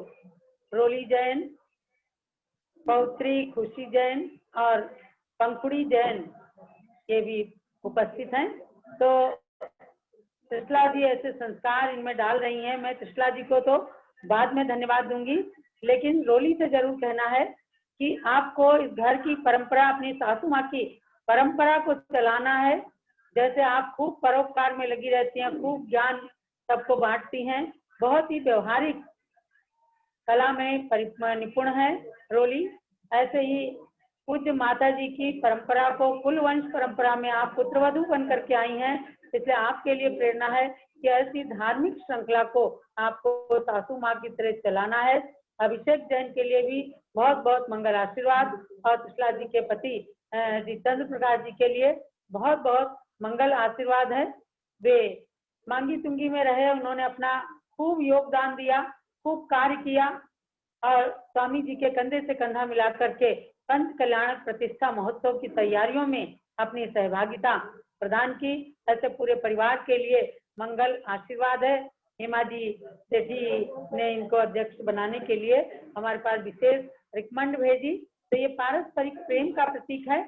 रोली जैन, पौत्री खुशी जैन और पंखुड़ी जैन ये भी उपस्थित हैं। तो त्रिशला जी ऐसे संस्कार इनमें डाल रही हैं। मैं त्रिशला जी को तो बाद में धन्यवाद दूंगी, लेकिन रोली से जरूर कहना है कि आपको इस घर की परंपरा, अपनी सासू माँ की परंपरा को चलाना है। जैसे आप खूब परोपकार में लगी रहती हैं, खूब ज्ञान सबको बांटती हैं, बहुत ही व्यवहारिक कला में निपुण है रोली, ऐसे ही पूज्य माता जी की परंपरा को, कुल वंश परंपरा में आप पुत्रवधू बन करके आई हैं, इसलिए आपके लिए प्रेरणा है कि ऐसी धार्मिक श्रृंखला को आपको सासू माँ की तरह चलाना है। अभिषेक जैन के लिए भी बहुत बहुत मंगल आशीर्वाद और त्रिशला जी के पति जी चंद्र प्रकाश जी के लिए बहुत बहुत मंगल आशीर्वाद है। वे मांगी तुंगी में रहे, उन्होंने अपना खूब योगदान दिया, खूब कार्य किया और स्वामी जी के कंधे से कंधा मिला करके पंच कल्याण प्रतिष्ठा महोत्सव की तैयारियों में अपनी सहभागिता प्रदान की। ऐसे पूरे परिवार के लिए मंगल आशीर्वाद है। हेमा जी सेठी ने इनको अध्यक्ष बनाने के लिए हमारे पास विशेष रिकमेंड भेजी, तो ये पारस्परिक प्रेम का प्रतीक है।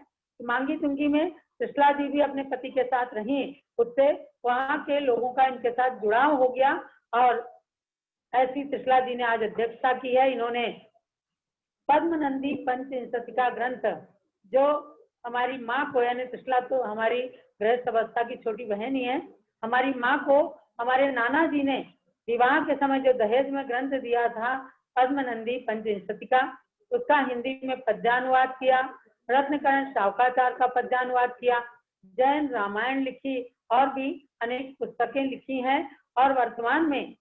मांगी तुंगी में त्रिशला जी भी अपने पति के साथ रही, उससे वहाँ के लोगों का इनके साथ जुड़ाव हो गया और ऐसी त्रिशला जी ने आज अध्यक्षता की है। इन्होंने पद्मनंदी पंचविंशतिका ग्रंथ, जो हमारी माँ को, यानी त्रिशला तो हमारी गृहस्थ अवस्था की छोटी बहन ही है, हमारी माँ को हमारे नाना जी ने विवाह के समय जो दहेज में ग्रंथ दिया था पद्मनंदी पंचविंशतिका, उसका हिंदी में पद्यानुवाद किया, रत्नकरण शावकाचार्य का पद्यानुवाद किया, जैन रामायण लिखी और भी अनेक पुस्तकें लिखी हैं और वर्तमान में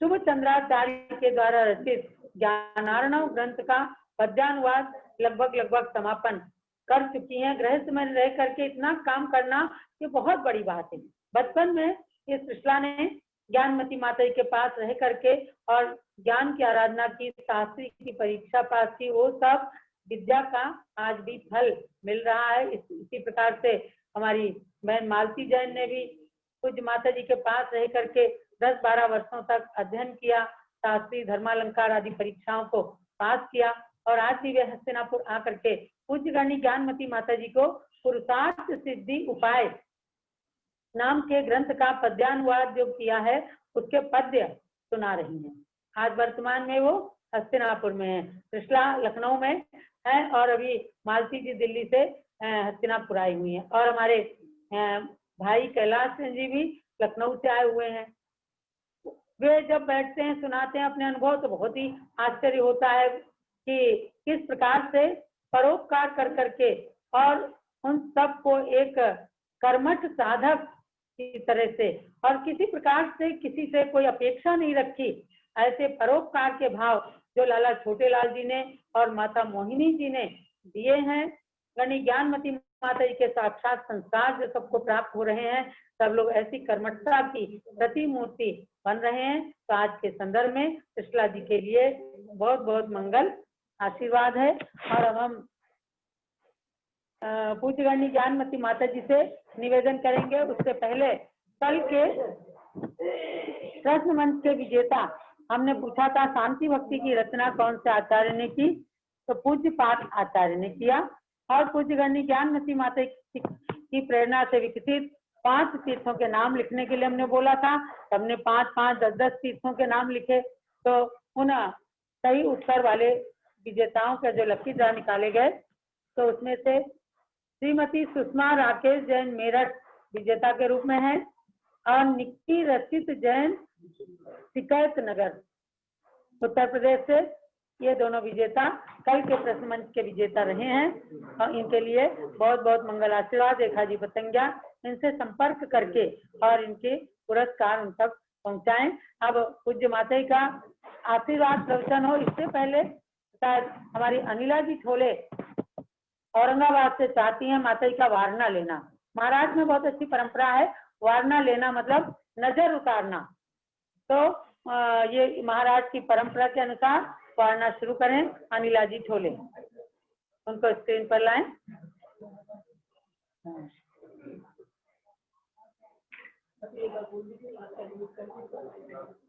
शुभ चंद्राचार्य के द्वारा रचित ज्ञानार्णव ग्रंथ का पद्यानुवाद लगभग समापन कर चुकी हैं। गृहस्थ में रह करके इतना काम करना ये बहुत बड़ी बात है। बचपन में इस त्रिशला ने ज्ञानमती माता के पास रह करके और ज्ञान की आराधना की, शास्त्री की परीक्षा पास की, वो सब विद्या का आज भी फल मिल रहा है। इसी प्रकार से हमारी बहन मालती जैन ने भी पूज्य माता जी के पास रह करके 10-12 वर्षों तक अध्ययन किया, शास्त्री धर्मालंकार आदि परीक्षाओं को पास किया और आज भी वे हस्तिनापुर आकर के पूज्य गणी ज्ञानमती माता जी को पुरुषार्थ सिद्धि उपाय नाम के ग्रंथ का पद्यानुवाद जो किया है उसके पद्य सुना रही हैं। आज वर्तमान में वो हस्तिनापुर में है, कृष्णा लखनऊ में है और अभी मालती जी दिल्ली से हस्तिनापुर आई हुई है और हमारे भाई कैलाश सिंह जी भी लखनऊ से आए हुए हैं। वे जब बैठते हैं सुनाते हैं अपने अनुभव तो बहुत ही आश्चर्य होता है कि किस प्रकार से परोपकार कर करके और उन सब को एक कर्मठ साधक की तरह से और किसी प्रकार से किसी से कोई अपेक्षा नहीं रखी, ऐसे परोपकार के भाव जो लाला छोटे लाल जी ने और माता मोहिनी जी ने दिए हैं। गणी ज्ञानमती माता जी के साक्षात संस्कार जो सबको प्राप्त हो रहे हैं, सब लोग ऐसी कर्मठता की प्रतिमूर्ति बन रहे हैं। तो आज के संदर्भ में कृष्णा जी के लिए बहुत बहुत मंगल आशीर्वाद है। और अब हम पूज्य गणी ज्ञानमती माता जी से निवेदन करेंगे। उससे पहले कल के प्रश्न मंच के विजेता हमने पूछा था शांति भक्ति की रचना कौन से आचार्य ने की, तो पूज्य पाठ आचार्य ने किया। और पूज्य गणी ज्ञानमती माता की प्रेरणा से विकसित 5 तीर्थों के नाम लिखने के लिए हमने बोला था। हमने 5-5, 10-10 तीर्थों के नाम लिखे। तो उन सही उत्तर वाले विजेताओं के जो लकी ड्रा निकाले गए तो उसमें से श्रीमती सुषमा राकेश जैन मेरठ विजेता के रूप में है और निक्की रचित जैन शिकायत नगर उत्तर प्रदेश से, ये दोनों विजेता कल के प्रश्न मंच के विजेता रहे हैं और इनके लिए बहुत बहुत मंगल आशीर्वाद। रेखा जी पतंगिया इनसे संपर्क करके और इनके पुरस्कार उन तक पहुंचाएं। अब पूज्य माता का आशीर्वाद प्रवचन हो इससे पहले शायद हमारी अनिला जी छोले औरंगाबाद से चाहती हैं माता जी का वारना लेना। महाराज में बहुत अच्छी परंपरा है, वारना लेना मतलब नजर उतारना। तो ये महाराज की परंपरा के अनुसार वारना शुरू करें। अनिला जी छोले उनको स्क्रीन पर लाएं।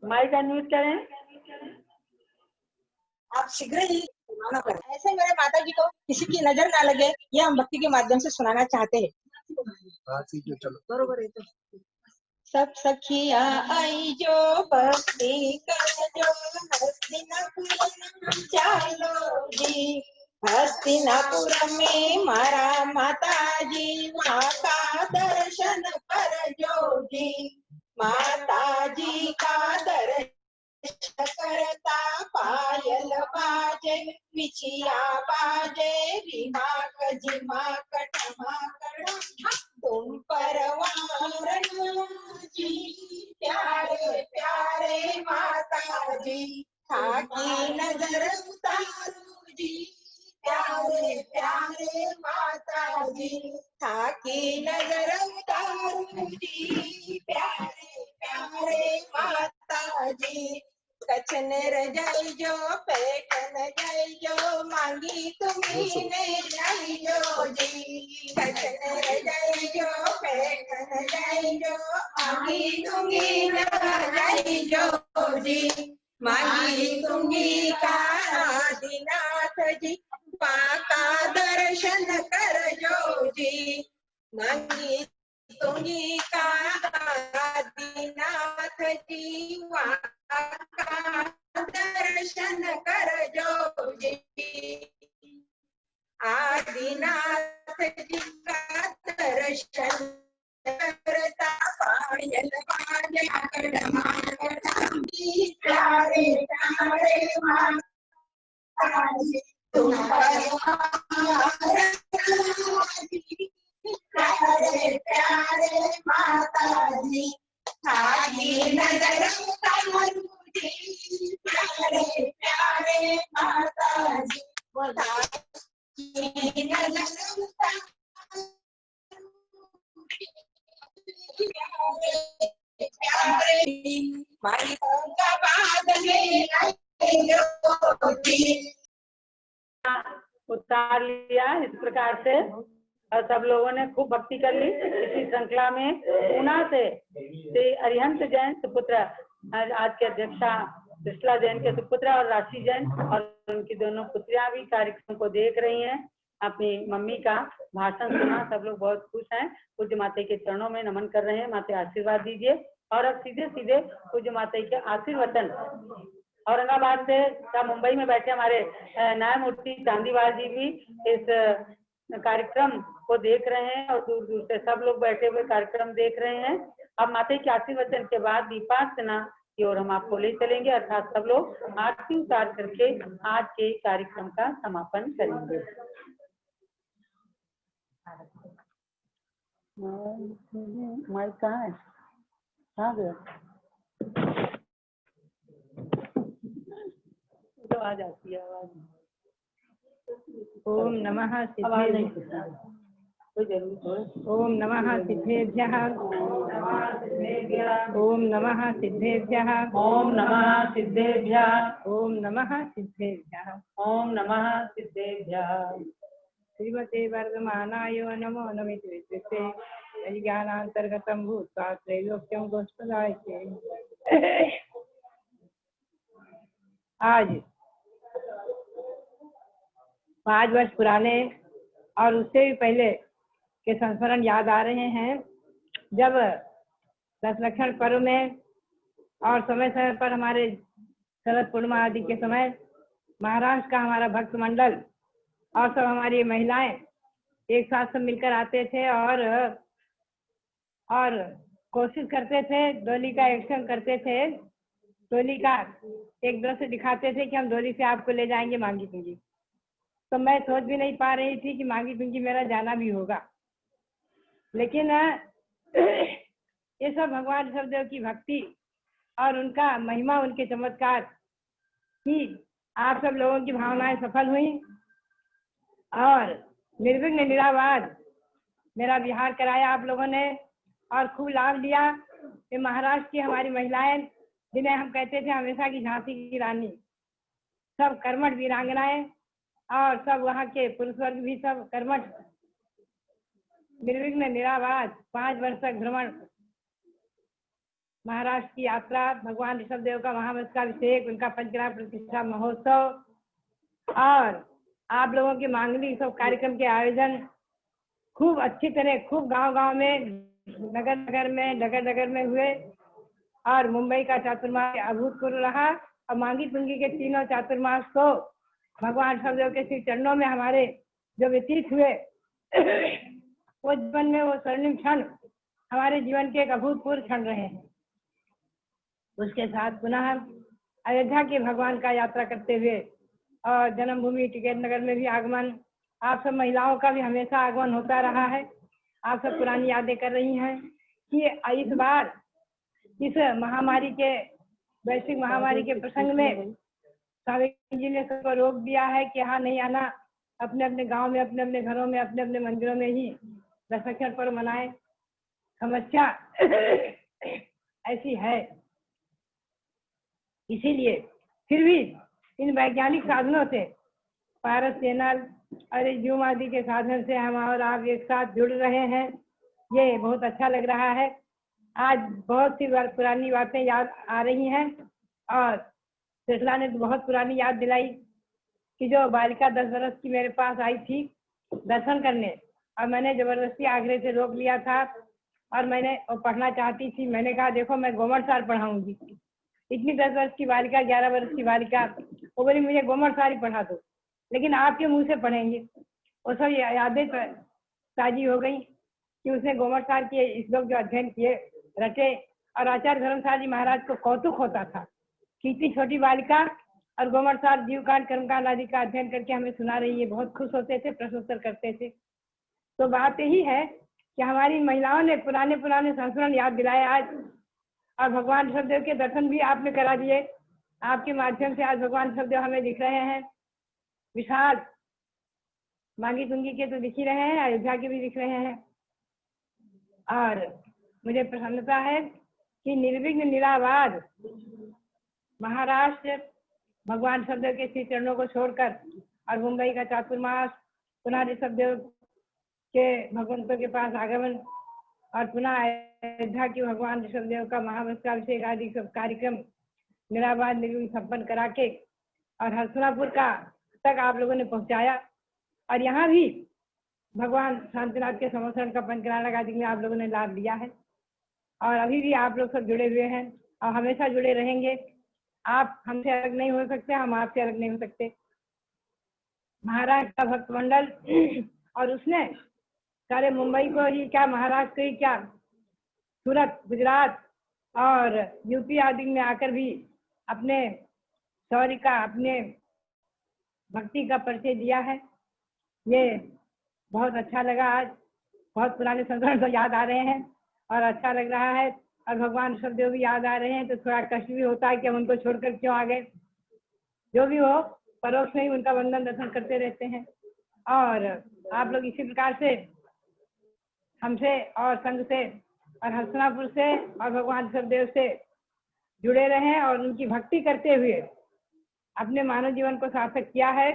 माइक अनम्यूट करें। आप शीघ्र ही सुनाना करें। ऐसे मेरे माता जी को किसी की नजर ना लगे, ये हम भक्ति के माध्यम से सुनाना चाहते हैं। चलो बरोबर है। तो सब सखिया आई जो भक्ति कर जो हस्तिनापुर चालो जी, हस्तिनापुर में मारा माता जी माँ का दर्शन कर जो जी, माता जी का दर्शन करता पायल बाजे बिछिया बाजे रिमा कजिमा कटमा कड़ा तुम परवार जी, प्यारे प्यारे माता जी थाकी नजर उतारू जी, प्यारे प्यारे माता जी थाकी नजर उतारू जी, प्यारे प्यारे माता जी। कछन रजाई जो पैठन जाई जो मांगी तुम्ही ने जाई जो जी, कछन रजाई जो पैठन जाई जो मांगी तुम्ही न जाई जो जी, मांगी तुम्ही का आदिनाथ जी पाका दर्शन कर जो जी, मांगी तुम्ही का आदिनाथ जी का दर्शन कर जो जी, आदिनाथ जी का दर्शन करता पायल बाजे कड़मा कड़मी, प्यारे प्यारे माता जी तुम प्यारे प्यारे माता जी थाकी नजर उतारू जी, प्यारे प्यारे माता जी थाकी नजर उतारू, प्यारे माई का बाद में उतार लिया इस प्रकार से, और सब लोगों ने खूब भक्ति कर ली। इसी श्रृंखला में पूना से श्री अरिहंत जैन सुपुत्र, आज के अध्यक्षा कृष्णा जैन के सुपुत्र और राशि जैन और उनकी दोनों पुत्रियां भी कार्यक्रम को देख रही हैं। अपनी मम्मी का भाषण सुना, सब लोग बहुत खुश हैं। पूज्य माता के चरणों में नमन कर रहे हैं। माता आशीर्वाद दीजिए। और अब सीधे सीधे पूज्य माता के आशीर्वचन औरंगाबाद से या मुंबई में बैठे हमारे न्यायमूर्ति चांदीवाल जी भी इस कार्यक्रम को देख रहे हैं और दूर दूर से सब लोग बैठे हुए कार्यक्रम देख रहे हैं। अब माता के आशीर्वचन के बाद दीपार्चना की ओर हम आपको ले चलेंगे, अर्थात सब लोग आरती उतार करके आज के कार्यक्रम का समापन करेंगे। माइक कहाँ है? कहाँ गया? तो आ जाती है आवाज। ओम नमः सिद्धेभ्यः। ओम नमः सिद्धेभ्यः। ओम नमः सिद्धेभ्यः। ओम नमः सिद्धेभ्यः। ओम नमः सिद्धेभ्यः। ओम नमः सिद्धेभ्यः। श्रीमते वर्धमानाय नमो नमिति विद्युते ज्ञानांतर्गतम भूत्वा त्रैलोक्यं गोस्पदायके। आज 5 वर्ष पुराने और उससे भी पहले के संस्मरण याद आ रहे हैं, जब दशलक्षण पर्व में और समय समय पर हमारे शरद पूर्णिमा आदि के समय महाराष्ट्र का हमारा भक्त मंडल और सब हमारी महिलाएं एक साथ सब मिलकर आते थे और कोशिश करते थे, डोली का एक्शन करते थे, डोली का एक दृश्य दिखाते थे कि हम डोली से आपको ले जाएंगे मांगी पुंगी। तो मैं सोच भी नहीं पा रही थी कि मांगी पुंगी मेरा जाना भी होगा, लेकिन ये सब भगवान ऋषभदेव की भक्ति और उनका महिमा, उनके चमत्कार ही आप सब लोगों की भावनाएं सफल हुई और निर्विघ्न निराबाद मेरा विहार कराया आप लोगों ने और खूब लाभ लिया। ये महाराष्ट्र की हमारी महिलाएं, जिन्हें हम कहते थे हमेशा की झांसी की रानी, सब कर्मठ वीरांगनाएं और सब वहाँ के पुरुष वर्ग भी सब कर्मठ निर्विघ्न निराबाद 5 वर्ष तक भ्रमण, महाराष्ट्र की यात्रा, भगवान ऋषभदेव का महामस्तकाभिषेक, उनका पंचग्राम प्रतिष्ठा महोत्सव और आप लोगों के मांगलिक सब कार्यक्रम के आयोजन खूब अच्छी तरह, खूब गांव-गांव में, नगर नगर में, डगर डगर में हुए और मुंबई का चातुर्मास अभूतपूर्व रहा। और मांगी पुंगी के तीनों चातुर्मास को भगवान ऋषभदेव के श्री चरणों में हमारे जो व्यतीत हुए, वो जीवन में वो स्वर्णिम क्षण हमारे जीवन के एक अभूतपूर्व क्षण रहे हैं। उसके साथ पुनः अयोध्या के भगवान का यात्रा करते हुए और जन्मभूमि टिकैत नगर में भी आगमन, आप सब महिलाओं का भी हमेशा आगमन होता रहा है। आप सब पुरानी यादें कर रही हैं कि इस बार इस महामारी के, वैश्विक महामारी के प्रसंग में स्वामी जी ने सबको रोक दिया है कि यहाँ नहीं आना, अपने अपने गांव में, अपने अपने घरों में, अपने अपने मंदिरों में ही दशलक्षण पर्व मनाएं। समस्या ऐसी है, इसीलिए फिर भी इन वैज्ञानिक साधनों से, पारस चैनल और जूम आदि के साधन से हम और आप एक साथ जुड़ रहे हैं, ये बहुत अच्छा लग रहा है। आज बहुत सी पुरानी बातें याद आ रही हैं और कृष्णा ने तो बहुत पुरानी याद दिलाई कि जो बालिका 10 वर्ष की मेरे पास आई थी दर्शन करने, और मैंने जबरदस्ती आगरे से रोक लिया था और मैंने वो पढ़ना चाहती थी। मैंने कहा देखो मैं गोमटसार पढ़ाऊंगी। इतनी 10 वर्ष की बालिका, 11 वर्ष की बालिका, वो बोली मुझे गोमटसार ही पढ़ा दो, लेकिन आपके मुंह से पढ़ेंगे। वो सब यादें ताजी हो गई कि उसने गोमटसार के श्लोक जो अध्ययन किए, रटे, और आचार्य धर्मसार जी महाराज को कौतुक होता था कि इतनी छोटी बालिका और गोमटसार जीवकांड कर्मकांड आदि का अध्ययन करके हमें सुना रही है। बहुत खुश होते थे, प्रशंसा करते थे। तो बात यही है कि हमारी महिलाओं ने पुराने पुराने संस्मरण याद दिलाए आज, और भगवान ऋषभदेव के दर्शन भी आपने करा दिए। आपके माध्यम से आज भगवान ऋषभदेव हमें दिख रहे हैं। विशाल मांगी तुंगी के तो दिख ही रहे हैं, अयोध्या के भी दिख रहे हैं। और मुझे प्रसन्नता है कि निर्विघ्न निराबाद महाराष्ट्र भगवान ऋषभदेव के श्री चरणों को छोड़कर और मुंबई का चातुर्मास, पुनः ऋषभदेव के भगवंतों के पास आगमन और पुनः अयोध्या की भगवान ऋषभदेव का महावस्त्राभिषेक आदि सब कार्यक्रम निराबाद निर्विघ्न संपन्न करा के और हरसुनापुर का तक आप लोगों ने पहुंचाया। और यहाँ भी भगवान शांतिनाथ के समर्षण का पंचकराणक आदि में आप लोगों ने लाभ लिया है और अभी भी आप लोग सब जुड़े हुए हैं और हमेशा जुड़े रहेंगे। आप हमसे अलग नहीं हो सकते, हम आपसे अलग नहीं हो सकते। महाराष्ट्र का भक्त मंडल और उसने सारे मुंबई को ही क्या, महाराष्ट्र को ही क्या, सूरत, गुजरात और यूपी आदि में आकर भी अपने शौर्य का, अपने भक्ति का परिचय दिया है। ये बहुत अच्छा लगा। आज बहुत पुराने संस्करण तो याद आ रहे हैं और अच्छा लग रहा है और भगवान ऋषभदेव भी याद आ रहे हैं, तो थोड़ा कष्ट भी होता है कि हम उनको छोड़कर क्यों आ गए। जो भी हो, परोक्ष में ही उनका वंदन दर्शन करते रहते हैं। और आप लोग इसी प्रकार से हमसे और संघ से और हरसुनापुर से और भगवान ऋषभदेव से जुड़े रहें और उनकी भक्ति करते हुए अपने मानव जीवन को सार्थक किया है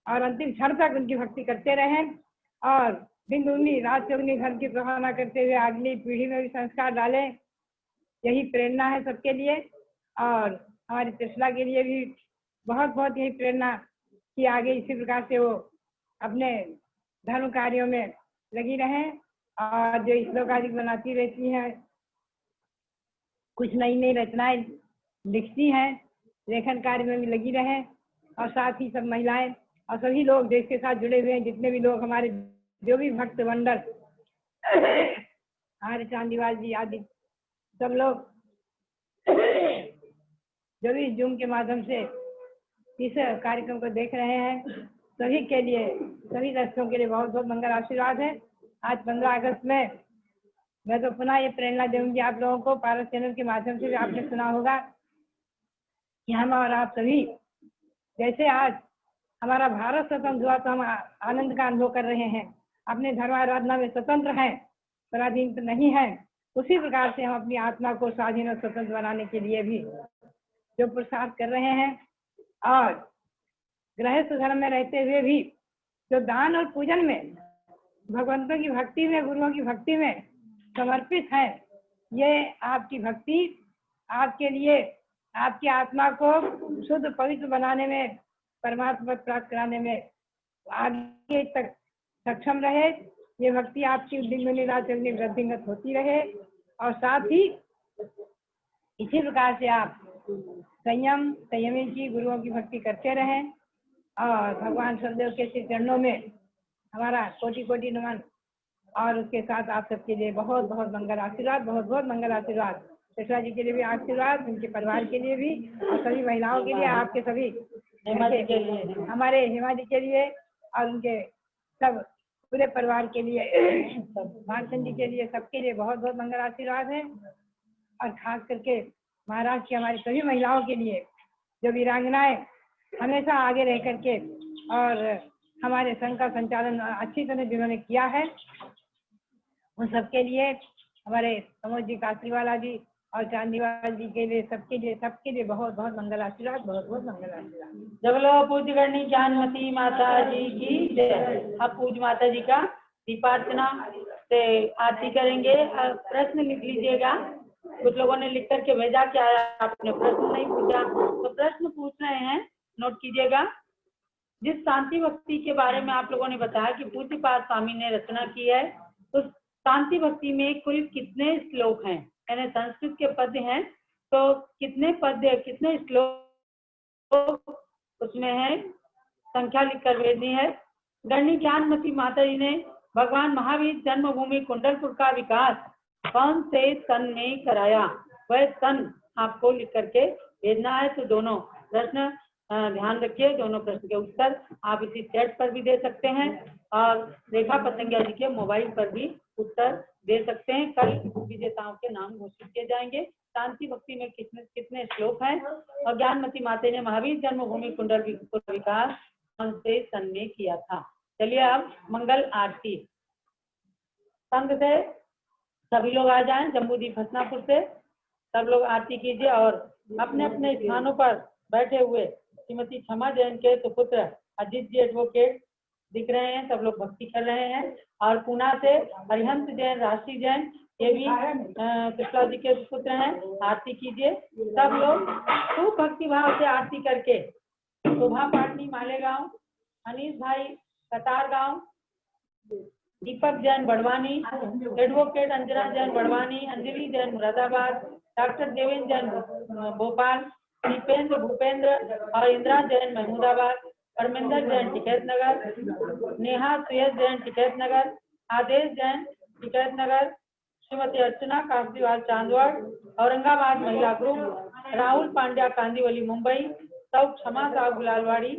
और अंतिम क्षण तक उनकी भक्ति करते रहें और दिन दुगनी रात चौगुनी धर्म की प्रभावना करते हुए अगली पीढ़ी में भी संस्कार डालें। यही प्रेरणा है सबके लिए और हमारी त्रिशला के लिए भी बहुत बहुत यही प्रेरणा कि आगे इसी प्रकार से वो अपने धर्म कार्यों में लगी रहें और जो श्लोक आदि बनाती रहती हैं, कुछ नई नई रचनाएं लिखती हैं, लेखन कार्य में भी लगी रहें और साथ ही सब महिलाएं और सभी लोग जो इसके साथ जुड़े हुए हैं, जितने भी लोग हमारे जो भी भक्त मंडल हमारे चांदीवाल जी आदि सब लोग जो भी जूम के माध्यम से इस कार्यक्रम को देख रहे हैं, सभी के लिए, सभी दर्शकों के लिए बहुत बहुत मंगल आशीर्वाद है। आज 15 अगस्त में मैं तो पुनः ये प्रेरणा दूंगी आप लोगों को। पारस चैनल के माध्यम से भी आपने सुना होगा कि हम और आप सभी जैसे आज हमारा भारत स्वतंत्र हुआ तो हम आनंद का अनुभव कर रहे हैं, अपने धर्माराधना में स्वतंत्र हैं, पराधीन तो नहीं है। उसी प्रकार से हम अपनी आत्मा को स्वाधीन और स्वतंत्र बनाने के लिए भी जो पुरुषार्थ कर रहे हैं और गृहस्थ धर्म में रहते हुए भी जो दान और पूजन में, भगवंतों की भक्ति में, गुरुओं की भक्ति में समर्पित है, ये आपकी भक्ति आपके लिए आपकी आत्मा को शुद्ध पवित्र बनाने में, परमात्मा प्राप्त कराने में आगे तक सक्षम रहे। ये भक्ति आपकी दिन में रात वृद्धिंगत होती रहे और साथ ही इसी प्रकार से आप संयमी की गुरुओं की भक्ति करते रहें और भगवान ऋषभदेव के श्री चरणों में हमारा कोटि कोटि नमन और उसके साथ आप सबके लिए बहुत बहुत मंगल आशीर्वाद, बहुत बहुत मंगल आशीर्वाद। कृष्णा जी के लिए भी आशीर्वाद, उनके परिवार के लिए भी और सभी महिलाओं के लिए, आपके सभी हमारे हेमा जी के लिए और उनके सब पूरे परिवार के लिए, भानचंद जी के लिए, सबके लिए बहुत बहुत मंगल आशीर्वाद है। और खास करके महाराष्ट्र की हमारी सभी महिलाओं के लिए जो वीरांगनाएं हमेशा आगे रह करके और हमारे संघ का संचालन अच्छी तरह जिन्होंने किया है, उन सबके लिए, हमारे समोद जी, कासरीवाला जी और चांदीवाल जी के लिए, सबके लिए बहुत बहुत मंगल आशीर्वाद, बहुत बहुत मंगल आशीर्वाद। जब लोग पूज्य करनी ज्ञानमती माता जी की जय। अब पूज्य माता जी का दीपार्चना से आरती करेंगे। प्रश्न लिख लीजिएगा। कुछ लोगों ने लिख करके भेजा कि आपने प्रश्न नहीं पूछा, तो प्रश्न पूछ रहे हैं, नोट कीजिएगा। जिस शांति भक्ति के बारे में आप लोगों ने बताया कि पूज्यपाद स्वामी ने रचना की है, तो शांति भक्ति में कुल कितने श्लोक हैं, यानी संस्कृत के पद्य हैं, तो कितने पद्य, कितने श्लोक उसमें है, संख्या लिखकर भेजनी है। गणनी ज्ञानमती माता जी ने भगवान महावीर जन्मभूमि कुंडलपुर का विकास कौन से सन में कराया, वह सन आपको लिख करके भेजना है। तो दोनों प्रश्न ध्यान रखिए, दोनों प्रश्न के उत्तर आप इसी चैट पर भी दे सकते हैं और रेखा पतंगिया जी के मोबाइल पर भी उत्तर दे सकते हैं। कल विजेताओं के नाम घोषित किए जाएंगे। शांति भक्ति में कितने कितने श्लोक हैं और ज्ञानमती माता ने महावीर जन्मभूमि कुंडलपुर का विकास कौन से सन में किया था। चलिए अब मंगल आरती। संघ से सभी लोग आ जाएं, जम्बूदीप हसनापुर से सब लोग आरती कीजिए और अपने अपने स्थानों पर बैठे हुए श्रीमती क्षमा जैन के सुपुत्र अजीत जी एडवोकेट दिख रहे हैं, सब लोग भक्ति कर रहे हैं। और पुणे से हरिहंस जैन, राशि जैन, ये भी कृष्णा जी के पुत्र हैं। आरती कीजिए सब लोग खूब भक्ति भाव से आरती करके। शोभा पाटनी मालेगांव, अनीस भाई कतार गांव, दीपक जैन बड़वानी, एडवोकेट अंजना जैन बड़वानी, अंजलि जैन मुरादाबाद, डॉक्टर देवेंद्र जैन भोपाल, दीपेंद्र भूपेंद्र और इंदिरा जैन महमूदाबाद, परमेंद्र जैन टिकैत नगर, नेहा सुयस जैन टिकैत नगर, आदेश जैन टिकैत नगर, श्रीमती अर्चना काफलीवाल चांदवड़, औरंगाबाद महिला ग्रुप, राहुल पांड्या कांदीवली मुंबई, सब क्षमा साहब गुलालवाड़ी,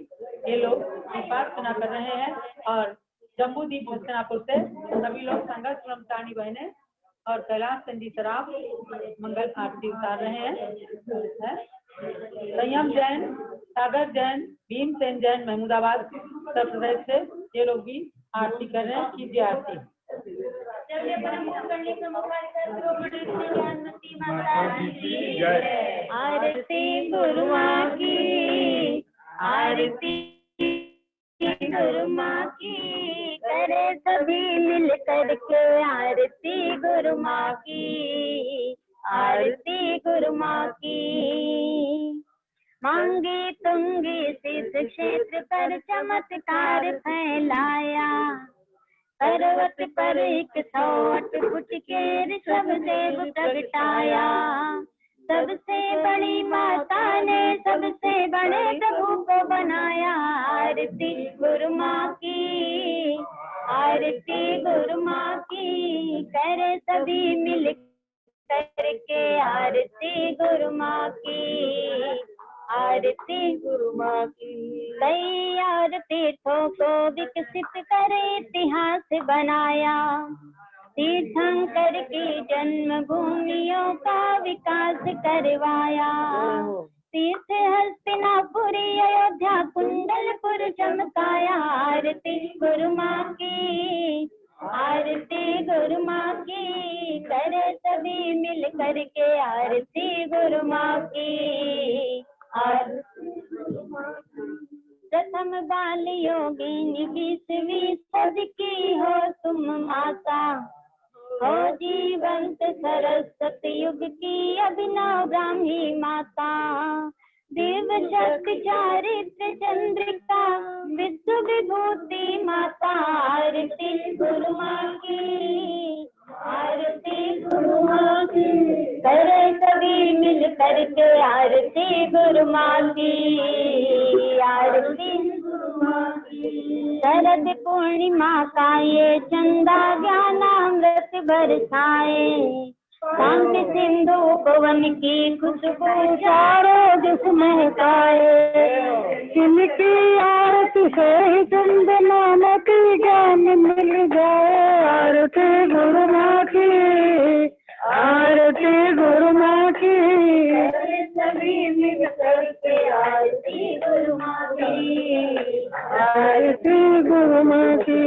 ये लोग प्रार्थना कर रहे हैं। और जम्बूदीप हस्तिनापुर से सभी लोग संघर्ष ब्रह्मचारिणी बहने और कैलाश चंदी सराफ मंगल आरती उतार रहे हैं। संयम जैन, सागर जैन, भीमसेन जैन महमूदाबाद उत्तर प्रदेश से ये लोग भी आरती कर रहे हैं। कीजिए आरती। आरती गुरु माँ की, आरती गुरु माँ की, करे सभी मिल करके आरती गुरु माँ की, आरती गुरु माँ की। मांगी तुंगी सिद्ध क्षेत्र पर चमत्कार फैलाया, पर्वत पर 108 फुट के ऋषभ देव प्रगटाया। सबसे बड़ी माता ने सबसे बड़े प्रभु को बनाया। आरती गुरु माँ की, आरती गुरु माँ की, करे सभी मिल करके आरती गुरु माँ की, आरती गुरु माँ की। तैयार तीर्थों को विकसित करे इतिहास बनाया, तीर्थंकर की जन्म भूमियों का विकास करवाया। तीर्थ हस्तिनापुरी अयोध्या कुंडलपुर चमकाया। आरती गुरु माँ की, आरती गुरु माँ की, करे सभी मिल करके आरती गुरु माँ की, प्रथम बाल योगिनी 20वीं सदी की हो तुम माता, हो जीवंत सरस्वती युग की अभिनव ब्राह्मी माता। दिव्य शक्ति चारित्र चंद्रिका विश्व विभूति माता। आरती गुरु माँ की, आरती गुरु माँ की, करे सभी मिल करके आरती गुरु माँ की, आरती गुरु माँ की। शरद पूर्णिमा का ये चंदा ज्ञानामृत बरसाए, शांति सिंधु पवन की खुशबू चारों दिश महकाए। जिनकी आरती से चंदना की ज्ञान मिल जाए। आरती गुरु माँ की, आरती गुरु माँ की, सभी मिल करके आरती गुरु माँ की, आरती गुरु माँ की,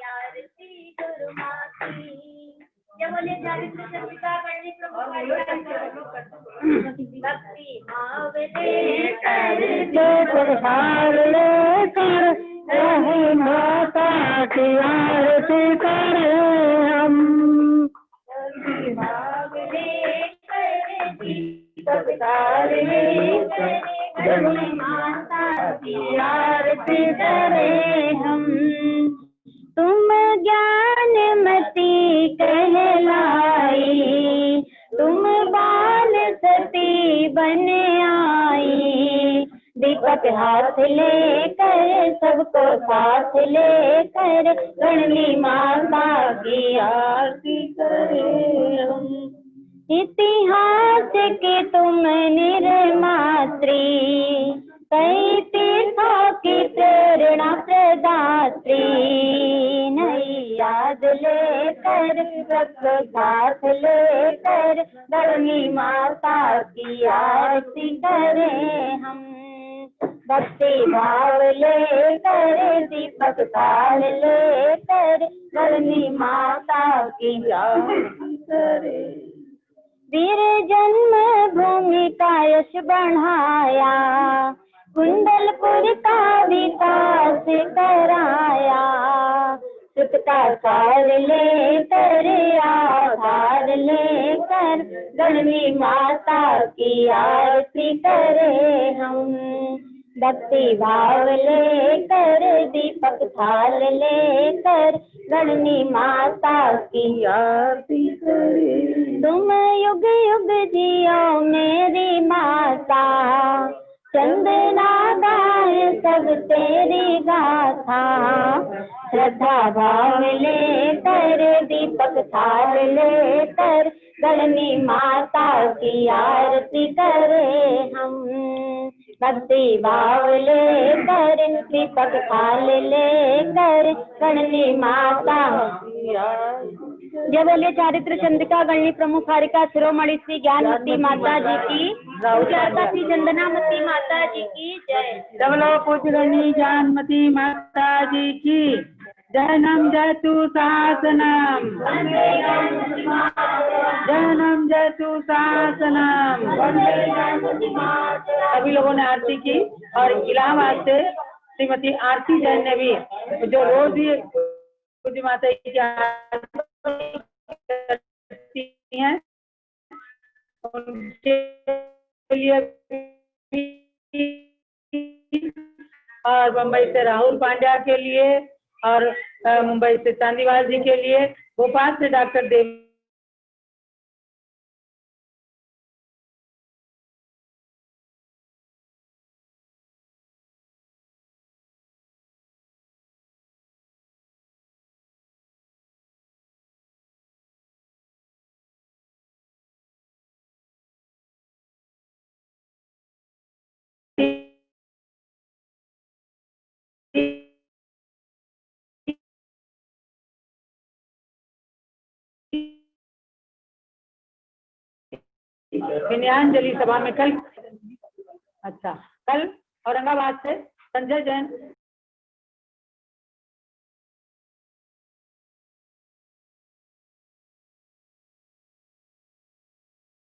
आरती गुरु माँ की। जय बोले चारित्र चंद्रिका पंडित भक्ति भाव लेकर प्रसार लेकर रहे माता की आरती करें हम। भाव लेकर प्रसार लेकर रहे माता की आरती करें हम। तुम ज्ञानमती कहलाई, तुम बाल सती बन आई। दीपक हाथ लेकर सबको साथ लेकर गणली माता की आरती करें हम। इतिहास के तुम निर्मात्री, कई तीर्थों की प्रेरणा प्रदात्री। नई याद लेकर सबको साथ लेकर धर्मी माता की आरती करें हम। भक्ति भाव लेकर दीपक ताल लेकर धर्मी माता की आरती करें। वीर जन्म भूमि का यश बढ़ाया, कुंडलपुर का विकास कराया, सुत का सार लेकर आधार लेकर गणनी माता की आरती करे हम। भक्ति भाव लेकर दीपक थाल लेकर गणनी माता की आरती करे। तुम युग युग जियो मेरी माता, चंदना गाए सब तेरी गाथा। श्रद्धा भाव लेकर दीपक थाल लेकर गणनी माता की आरती करे हम। भक्ति भाव लेकर दीपक थाल लेकर गणनी माता। जय बोले चारित्र चंद्रिका गणनी प्रमुख हारिका शिरोमणि श्री ज्ञानमती माता जी की, श्री चंदनामती माता जी की जय। डबलो पूज गणनी ज्ञानमती माता जी की जयनम जयतु शासनम, जयनम जयतु शासनम। सभी लोगों ने आरती की और इलाहाबाद से श्रीमती आरती जैन ने भी, जो रोज भी पूज्य माता की आरती करती हैं, उनके लिए और मुंबई से राहुल पांड्या के लिए और मुंबई से चांदीवाल जी के लिए, भोपाल से डॉक्टर देव विनयांजलि सभा में कल औरंगाबाद से संजय जैन